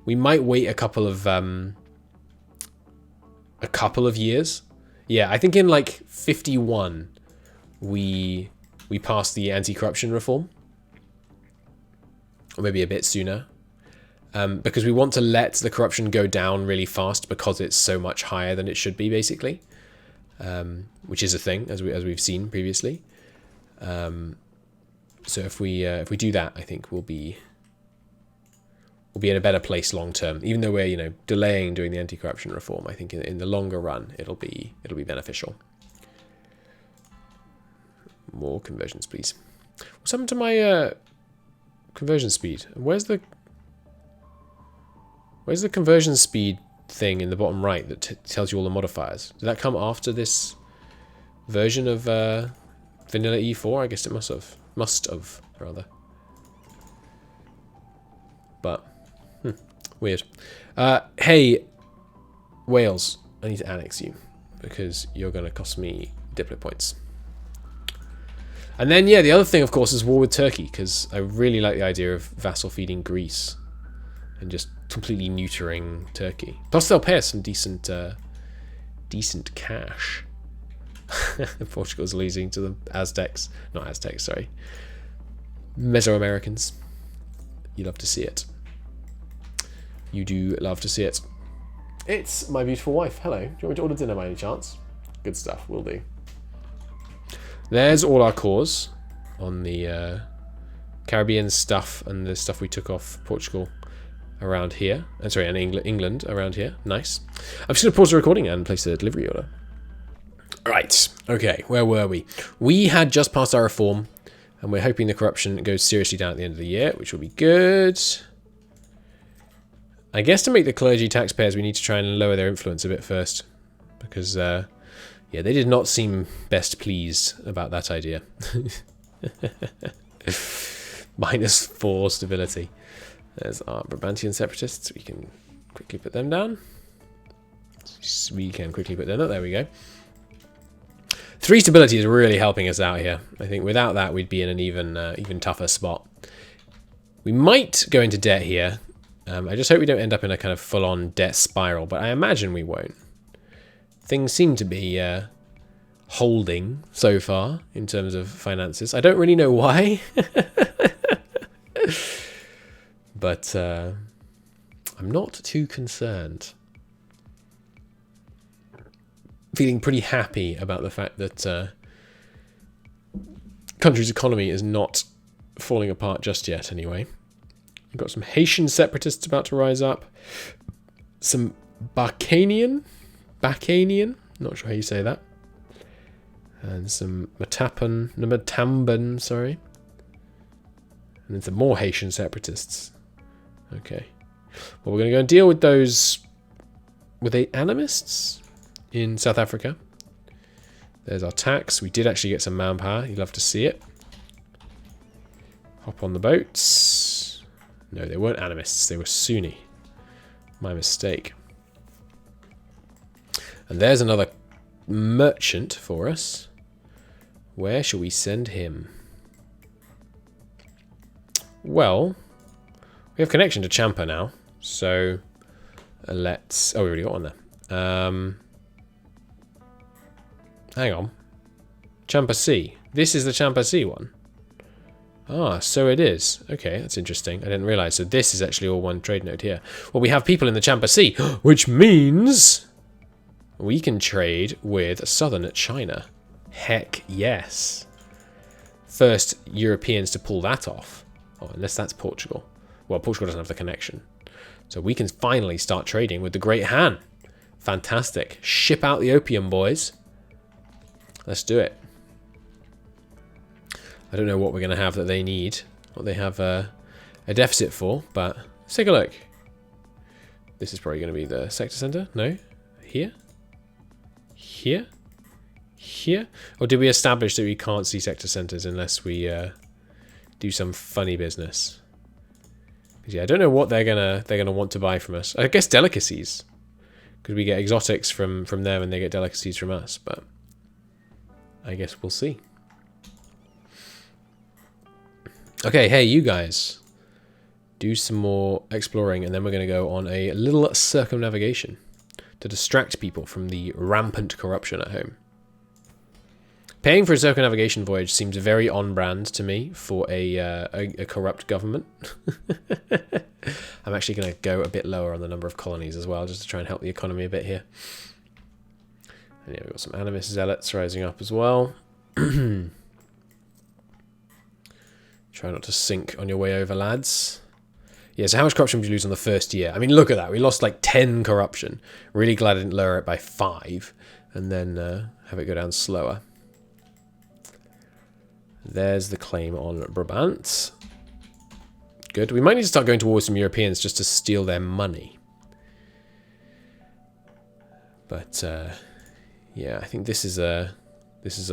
we might wait a couple of years. Yeah, I think in like 51 we passed the anti-corruption reform, or maybe a bit sooner, because we want to let the corruption go down really fast because it's so much higher than it should be, basically, which is a thing as we've seen previously. So if we do that, I think we'll be in a better place long term. Even though we're delaying doing the anti-corruption reform, I think in the longer run it'll be beneficial. More conversions, please. What's happened to my conversion speed? Where's the conversion speed thing in the bottom right that tells you all the modifiers? Did that come after this version of vanilla E4? I guess it must have rather. But weird. Hey, Wales, I need to annex you because you're going to cost me diplomat points. And then, yeah, the other thing, of course, is war with Turkey, because I really like the idea of vassal feeding Greece and just completely neutering Turkey. Plus, they'll pay us some decent cash. Portugal's losing to the Aztecs. Not Aztecs, sorry. Mesoamericans. You love to see it. You do love to see it. It's my beautiful wife. Hello. Do you want me to order dinner by any chance? Good stuff. Will do. There's all our cores on the Caribbean stuff and the stuff we took off Portugal around here. And England around here. Nice. I'm just going to pause the recording and place the delivery order. Right. Okay. Where were we? We had just passed our reform, and we're hoping the corruption goes seriously down at the end of the year, which will be good. I guess to make the clergy taxpayers, we need to try and lower their influence a bit first, because yeah, they did not seem best pleased about that idea. -4 stability. There's our Brabantian Separatists. We can quickly put them down. There we go. 3 stability is really helping us out here. I think without that, we'd be in an even tougher spot. We might go into debt here. I just hope we don't end up in a kind of full-on debt spiral, but I imagine we won't. Things seem to be holding so far in terms of finances. I don't really know why. But I'm not too concerned. Feeling pretty happy about the fact that country's economy is not falling apart just yet anyway. We've got some Haitian separatists about to rise up. Some Bacanian, not sure how you say that. And some Matamban, sorry. And then some more Haitian separatists. Okay. Well, we're going to go and deal with those... Were they animists? In South Africa. There's our tax. We did actually get some manpower. You'd love to see it. Hop on the boats. No, they weren't animists. They were Sunni. My mistake. And there's another merchant for us. Where shall we send him? Well, we have connection to Champa now, so let's... Oh, we already got one there. Hang on. Champa C. This is the Champa C one. Ah, so it is. Okay, that's interesting. I didn't realize. So this is actually all one trade node here. Well, we have people in the Champa Sea, which means we can trade with southern China. Heck yes. First Europeans to pull that off. Oh, unless that's Portugal. Well, Portugal doesn't have the connection. So we can finally start trading with the Great Han. Fantastic. Ship out the opium, boys. Let's do it. I don't know what we're going to have that they need, what they have a deficit for, but let's take a look. This is probably going to be the sector center. No? Here? Here? Here? Or did we establish that we can't see sector centers unless we do some funny business? Because yeah, I don't know what they're gonna want to buy from us. I guess delicacies, because we get exotics from them and they get delicacies from us. But I guess we'll see. Okay, hey, you guys. Do some more exploring, and then we're going to go on a little circumnavigation to distract people from the rampant corruption at home. Paying for a circumnavigation voyage seems very on-brand to me for a corrupt government. I'm actually going to go a bit lower on the number of colonies as well, just to try and help the economy a bit here. And yeah, we've got some animist zealots rising up as well. Try not to sink on your way over, lads. Yeah, so how much corruption did you lose on the first year? I mean, look at that. We lost like 10 corruption. Really glad I didn't lower it by 5. And then have it go down slower. There's the claim on Brabant. Good. We might need to start going to war with some Europeans just to steal their money. But, yeah, I think this is a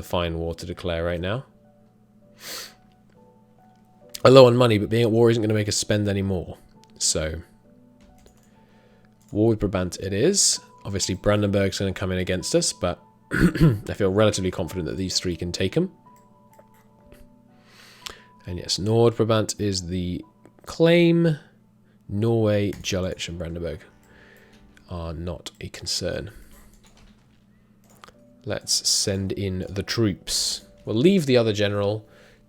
fine war to declare right now. We're low on money, but being at war isn't going to make us spend any more. So, war with Brabant it is. Obviously, Brandenburg's going to come in against us, but I feel relatively confident that these 3 can take them. And yes, Nord Brabant is the claim. Norway, Jülich, and Brandenburg are not a concern. Let's send in the troops. We'll leave the other general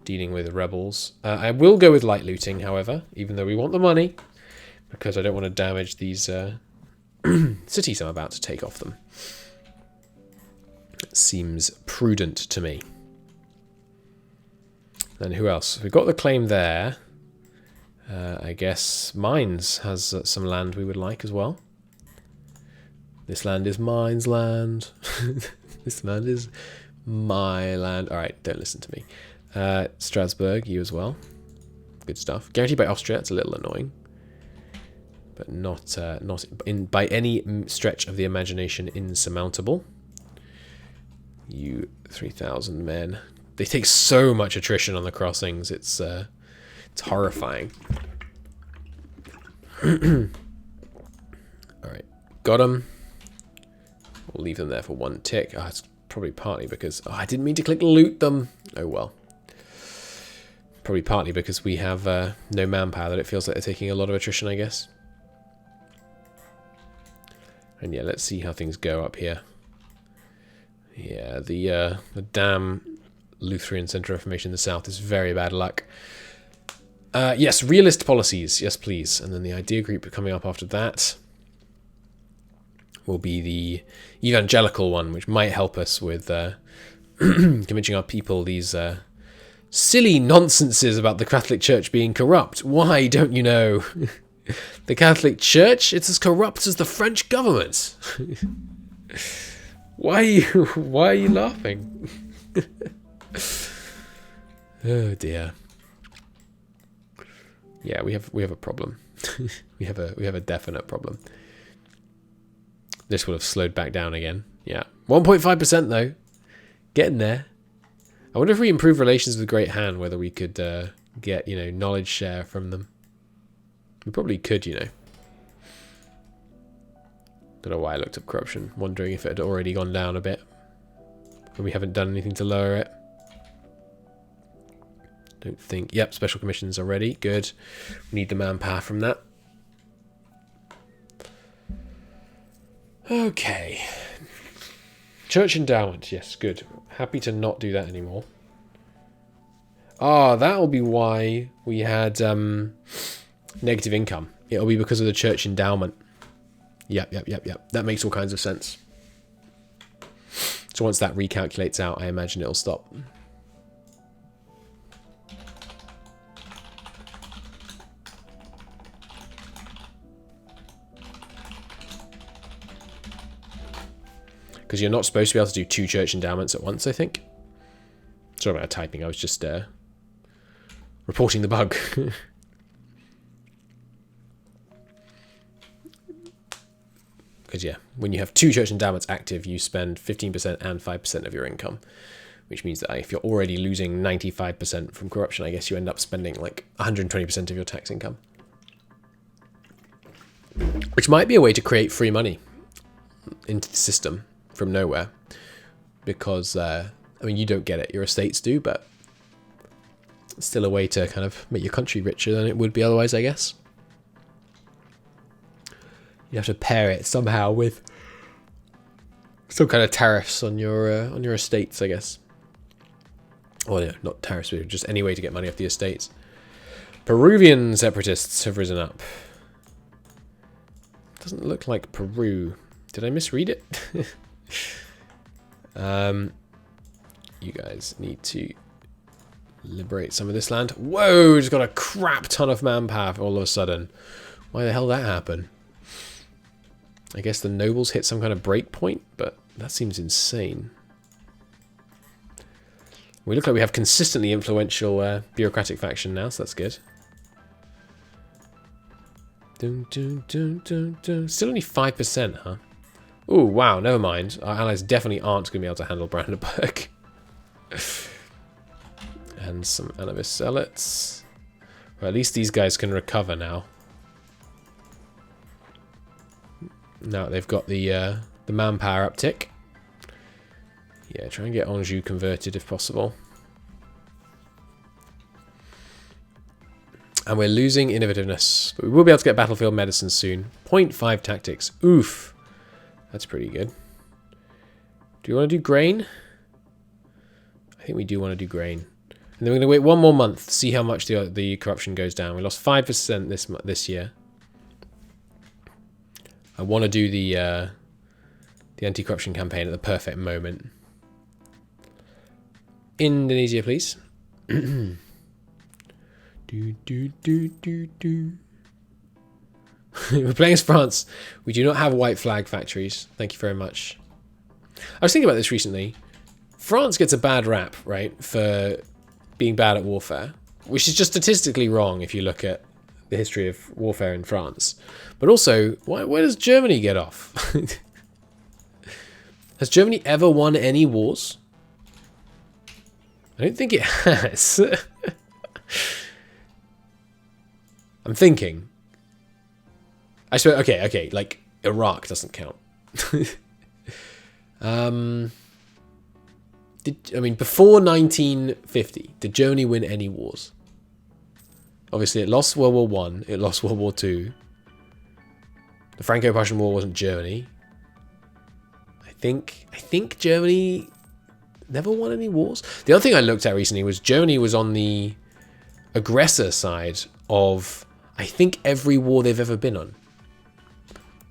dealing with rebels. I will go with light looting, however, even though we want the money, because I don't want to damage these cities I'm about to take off them. It seems prudent to me. Then who else? We've got the claim there. I guess Mines has some land we would like as well. This land is Mines land. This land is my land. Alright, don't listen to me. Strasbourg, you as well. Good stuff. Guaranteed by Austria, it's a little annoying. But not by any stretch of the imagination insurmountable. You 3,000 men. They take so much attrition on the crossings, it's horrifying. Alright, got them. We'll leave them there for 1 tick. Oh, it's probably partly because... Oh, I didn't mean to click loot them. Oh well. Probably partly because we have no manpower that it feels like they're taking a lot of attrition, I guess. And yeah, let's see how things go up here. Yeah, the damn Lutheran Centre Reformation in the south is very bad luck. Yes, realist policies. Yes, please. And then the idea group coming up after that will be the evangelical one, which might help us with convincing our people these silly nonsenses about the Catholic Church being corrupt. Why don't you know? The Catholic Church, it's as corrupt as the French government. Why are you laughing? Oh dear. Yeah, we have a problem. we have a definite problem. This will have slowed back down again. Yeah. 1.5% though. Getting there. I wonder if we improve relations with Great Han, whether we could get, knowledge share from them. We probably could, Don't know why I looked up corruption, wondering if it had already gone down a bit. But we haven't done anything to lower it. Don't think. Yep, special commissions are ready. Good. We need the manpower from that. Okay. Church endowment. Yes, good. Happy to not do that anymore. Ah, that'll be why we had negative income. It'll be because of the church endowment. Yep. That makes all kinds of sense. So once that recalculates out, I imagine it'll stop. Because you're not supposed to be able to do 2 church endowments at once, I think. Sorry about typing, I was just reporting the bug. Because, yeah, when you have 2 church endowments active, you spend 15% and 5% of your income. Which means that if you're already losing 95% from corruption, I guess you end up spending like 120% of your tax income. Which might be a way to create free money into the system from nowhere. Because, I mean, you don't get it, your estates do, but it's still a way to kind of make your country richer than it would be otherwise, I guess. You have to pair it somehow with some kind of tariffs on your estates, I guess. Or yeah, not tariffs, but just any way to get money off the estates. Peruvian Separatists have risen up. Doesn't look like Peru. Did I misread it? You guys need to liberate some of this land. Whoa, just got a crap ton of manpower all of a sudden. Why the hell did that happen? I guess the nobles hit some kind of break point, but that seems insane. We look like we have consistently influential bureaucratic faction now, so that's good. Still only 5%, huh? Ooh, wow, never mind. Our allies definitely aren't going to be able to handle Brandenburg. And some Anavis zealots. Well, at least these guys can recover now. Now they've got the manpower uptick. Yeah, try and get Anjou converted if possible. And we're losing innovativeness. But we will be able to get battlefield medicine soon. 0.5 tactics. Oof. That's pretty good. Do you want to do grain? I think we do want to do grain. And then we're going to wait 1 more month, see how much the corruption goes down. We lost 5% this year. I want to do the anti-corruption campaign at the perfect moment. Indonesia, please. We're playing as France. We do not have white flag factories. Thank you very much. I was thinking about this recently. France gets a bad rap, right, for being bad at warfare, which is just statistically wrong if you look at the history of warfare in France. But also, where does Germany get off? Has Germany ever won any wars? I don't think it has. I'm thinking. I swear, okay, like, Iraq doesn't count. Before 1950, did Germany win any wars? Obviously, it lost World War One. It lost World War Two. The Franco-Prussian War wasn't Germany. I think Germany never won any wars. The other thing I looked at recently was Germany was on the aggressor side of, I think, every war they've ever been on,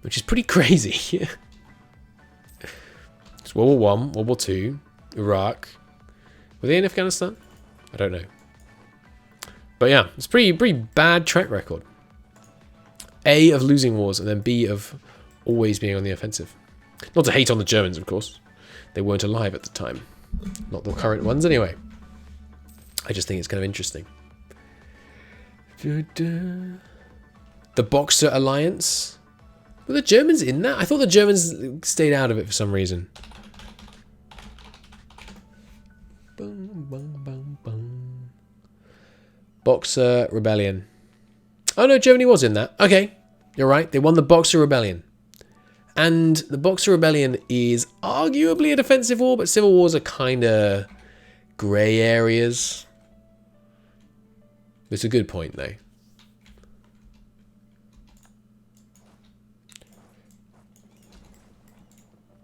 which is pretty crazy. It's World War One, World War Two, Iraq. Were they in Afghanistan? I don't know. But yeah, it's pretty bad track record. A, of losing wars, and then B, of always being on the offensive. Not to hate on the Germans, of course. They weren't alive at the time. Not the current ones, anyway. I just think it's kind of interesting. The Boxer Alliance. Were the Germans in that? I thought the Germans stayed out of it for some reason. Boxer Rebellion. Oh no, Germany was in that. Okay, you're right. They won the Boxer Rebellion. And the Boxer Rebellion is arguably a defensive war, but civil wars are kind of grey areas. It's a good point, though.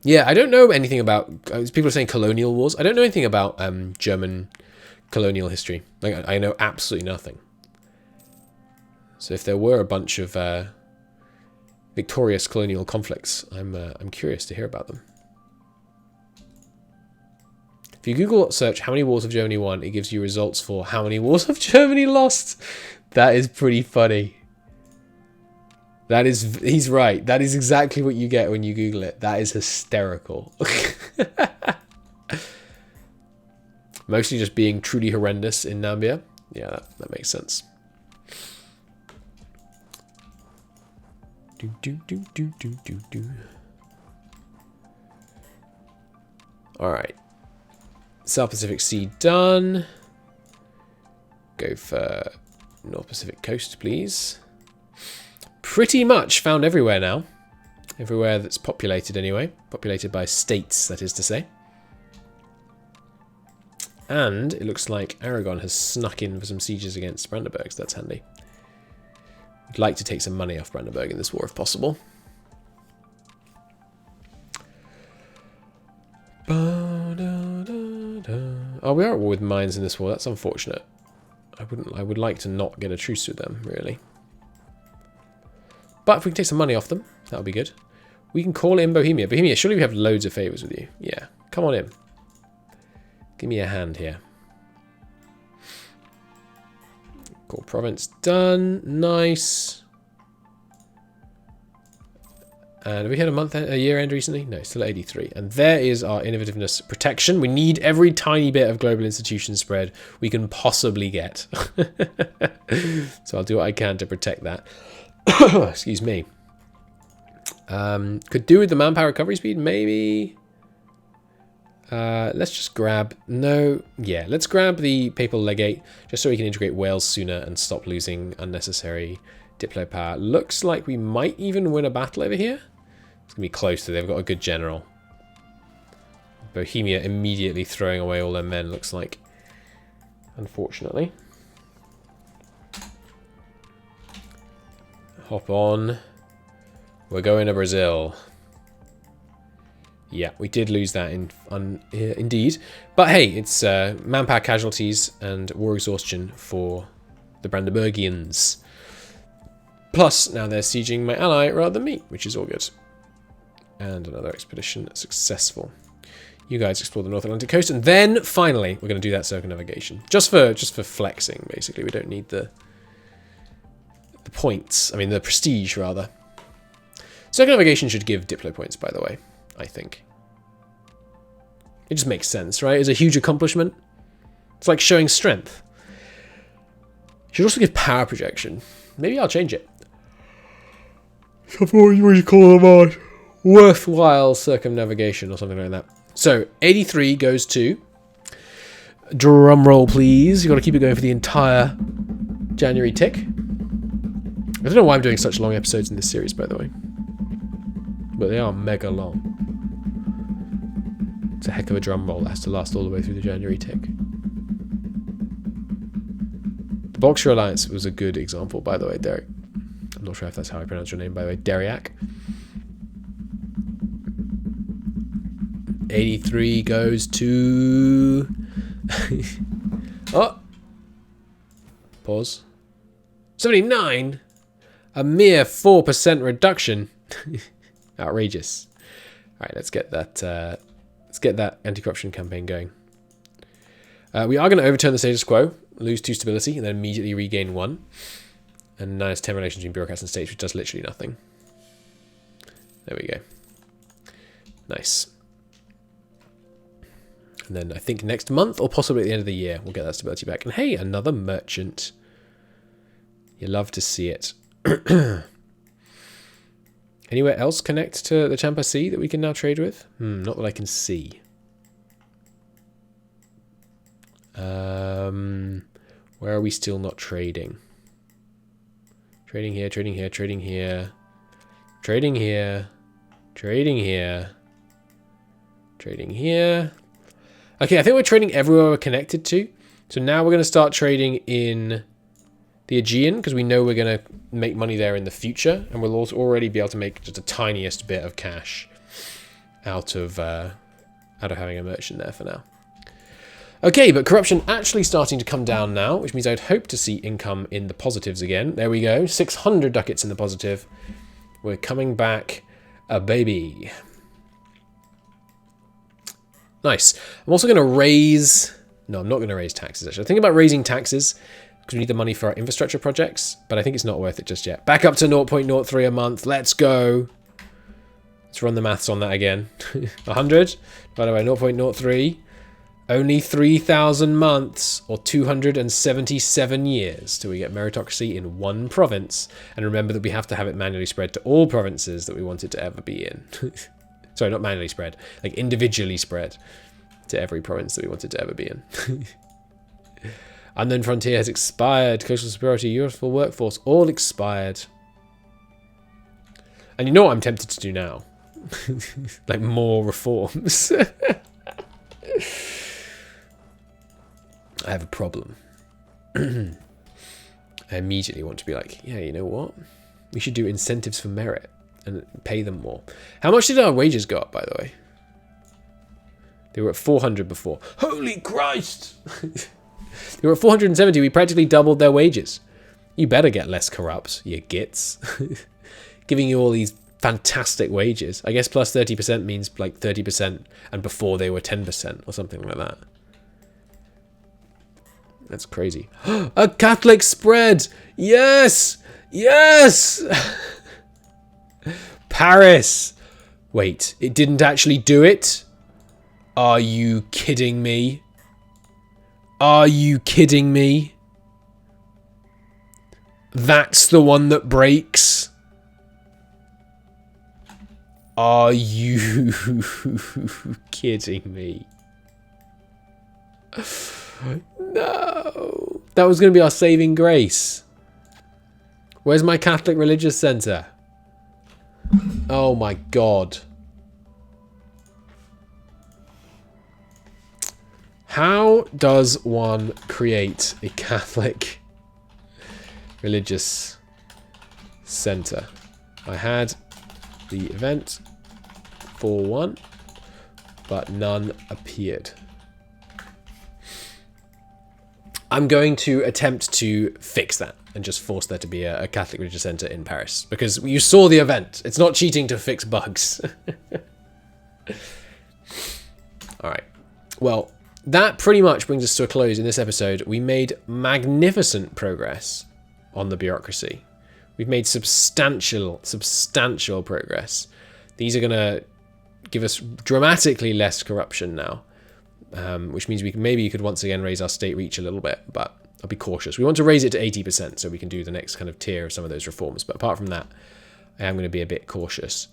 Yeah, I don't know anything about... People are saying colonial wars. I don't know anything about German colonial history. Like, I know absolutely nothing. So if there were a bunch of victorious colonial conflicts, I'm curious to hear about them. If you Google search how many wars have Germany won, it gives you results for how many wars have Germany lost. That is pretty funny. That is, he's right. That is exactly what you get when you Google it. That is hysterical. Mostly just being truly horrendous in Nambia. Yeah, that makes sense. Alright. South Pacific Sea done. Go for North Pacific Coast, please. Pretty much found everywhere now. Everywhere that's populated anyway. Populated by states, that is to say. And it looks like Aragon has snuck in for some sieges against Brandenburg, so that's handy. I'd like to take some money off Brandenburg in this war if possible. Oh, we are at war with mines in this war. That's unfortunate. I would like to not get a truce with them, really. But if we can take some money off them, that would be good. We can call in Bohemia. Bohemia, surely we have loads of favours with you. Yeah, come on in. Give me a hand here. Cool, province done. Nice. And have we had a year end recently? No, still at 83. And there is our innovativeness protection. We need every tiny bit of global institution spread we can possibly get. So I'll do what I can to protect that. Excuse me. Could do with the manpower recovery speed, maybe. Let's just grab... No, yeah, let's grab the papal legate just so we can integrate Wales sooner and stop losing unnecessary diplo power. Looks like we might even win a battle over here. It's going to be close to it. They've got a good general. Bohemia immediately throwing away all their men, looks like. Unfortunately. Hop on. We're going to Brazil. Yeah, we did lose that indeed. But hey, it's manpower casualties and war exhaustion for the Brandenburgians. Plus, now they're sieging my ally rather than me, which is all good. And another expedition successful. You guys explore the North Atlantic coast, and then finally we're going to do that circumnavigation. Just for flexing, basically. We don't need the points. I mean, the prestige, rather. Circumnavigation should give diplo points, by the way, I think. It just makes sense, right? It's a huge accomplishment. It's like showing strength. Should also give power projection. Maybe I'll change it. What do you call them on? Worthwhile circumnavigation or something like that. So, 83 goes to... Drum roll, please. You've got to keep it going for the entire January tick. I don't know why I'm doing such long episodes in this series, by the way. But they are mega long. It's a heck of a drum roll that has to last all the way through the January tick. The Bolshevik Alliance was a good example, by the way, Derek. I'm not sure if that's how I pronounce your name, by the way. Deriak. 83 goes to... Oh! Pause. 79? A mere 4% reduction. Outrageous. Alright, let's get that anti-corruption campaign going. We are going to overturn the status quo, lose 2 stability, and then immediately regain 1. And -10 relations between bureaucrats and states, which does literally nothing. There we go. Nice. And then I think next month, or possibly at the end of the year, we'll get that stability back. And hey, another merchant. You love to see it. Anywhere else connect to the Champa Sea that we can now trade with? Not that I can see. Where are we still not trading? Trading here, trading here, trading here. Trading here. Trading here. Trading here. Okay, I think we're trading everywhere we're connected to. So now we're going to start trading in the Aegean, because we know we're going to make money there in the future, and we'll also already be able to make just the tiniest bit of cash out of having a merchant there for now. Okay, but corruption actually starting to come down now, which means I'd hope to see income in the positives again. There we go, 600 ducats in the positive. We're coming back a baby. Nice. I'm also going to raise... No, I'm not going to raise taxes, actually. I'm thinking about raising taxes because we need the money for our infrastructure projects, but I think it's not worth it just yet. Back up to 0.03 a month. Let's go. Let's run the maths on that again. 100 divided by 0.03. Only 3,000 months, or 277 years, till we get meritocracy in one province. And remember that we have to have it manually spread to all provinces that we want it to ever be in. Sorry, not manually spread, like individually spread to every province that we want it to ever be in. Unknown frontier has expired. Coastal superiority, useful workforce, all expired. And you know what I'm tempted to do now? Like more reforms. I have a problem. I immediately want to be like, yeah, you know what? We should do incentives for merit and pay them more. How much did our wages go up, by the way? They were at 400 before. Holy Christ! They were at 470. We practically doubled their wages. You better get less corrupt, you gits. Giving you all these fantastic wages. I guess plus 30% means like 30%, and before they were 10% or something like that. That's crazy. A Catholic spread! Yes! Yes! Paris! Wait, it didn't actually do it? Are you kidding me? Are you kidding me? That's the one that breaks? Are you kidding me? No. That was going to be our saving grace. Where's my Catholic religious centre? Oh my God. How does one create a Catholic religious centre? I had the event for one, but none appeared. I'm going to attempt to fix that and just force there to be a Catholic religious centre in Paris, because you saw the event. It's not cheating to fix bugs. All right. Well, that pretty much brings us to a close in this episode. We made magnificent progress on the bureaucracy. We've made substantial progress. These are going to give us dramatically less corruption now. Which means maybe you could once again raise our state reach a little bit, but I'll be cautious. We want to raise it to 80% so we can do the next kind of tier of some of those reforms. But apart from that, I am going to be a bit cautious.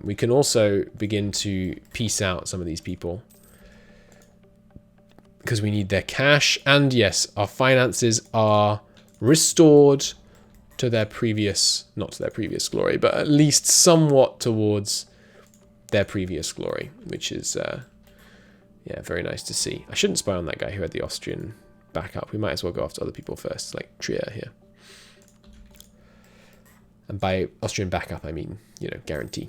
We can also begin to piece out some of these people because we need their cash. And yes, our finances are restored to their previous, not to their previous glory, but at least somewhat towards their previous glory, which is... yeah, very nice to see. I shouldn't spy on that guy who had the Austrian backup. We might as well go after other people first, like Trier here. And by Austrian backup, I mean, you know, guarantee.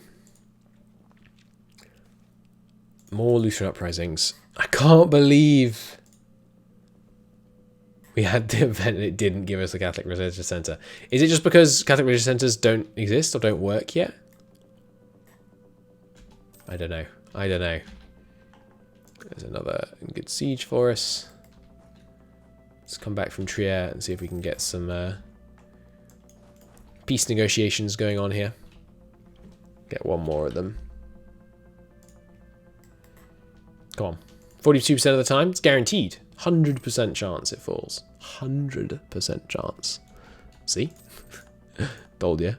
More Lutheran uprisings. I can't believe we had the event and it didn't give us a Catholic Religious Centre. Is it just because Catholic Religious Centres don't exist or don't work yet? I don't know. I don't know. There's another good siege for us. Let's come back from Trier and see if we can get some peace negotiations going on here. Get one more of them. Come on. 42% of the time, it's guaranteed. 100% chance it falls. 100% chance. See? Told ya.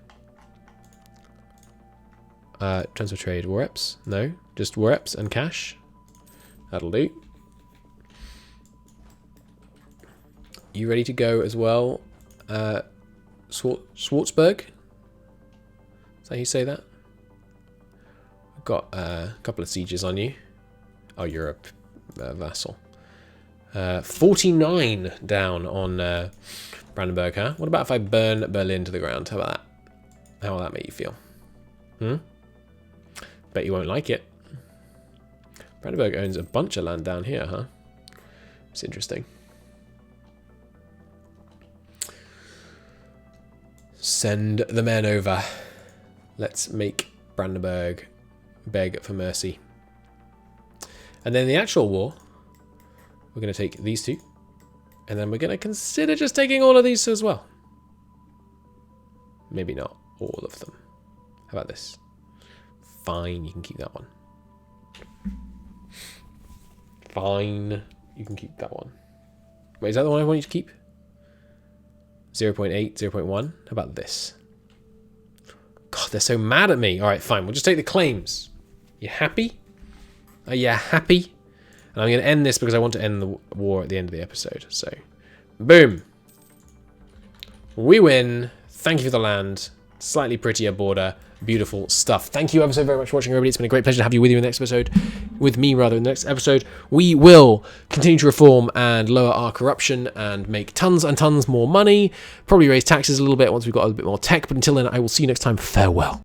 Transfer trade, war reps? No, just war reps and cash. That'll do. You ready to go as well? Schwarzburg? Is that how you say that? I've got a couple of sieges on you. Oh, you're a vassal. 49 down on Brandenburg, huh? What about if I burn Berlin to the ground? How about that? How will that make you feel? Bet you won't like it. Brandenburg owns a bunch of land down here, huh? It's interesting. Send the men over. Let's make Brandenburg beg for mercy. And then the actual war, we're going to take these two. And then we're going to consider just taking all of these as well. Maybe not all of them. How about this? Fine, you can keep that one. Fine, you can keep that one. Wait, is that the one I want you to keep? 0.8, 0.1. How about this? God, they're so mad at me. All right, fine. We'll just take the claims. You happy? Are you happy? And I'm going to end this because I want to end the war at the end of the episode. So, boom. We win. Thank you for the land. Slightly prettier border. Beautiful stuff. Thank you ever so very much for watching, everybody. It's been a great pleasure to have you with you in the next episode. With me, rather, in the next episode. We will continue to reform and lower our corruption and make tons and tons more money. Probably raise taxes a little bit once we've got a bit more tech. But until then, I will see you next time. Farewell.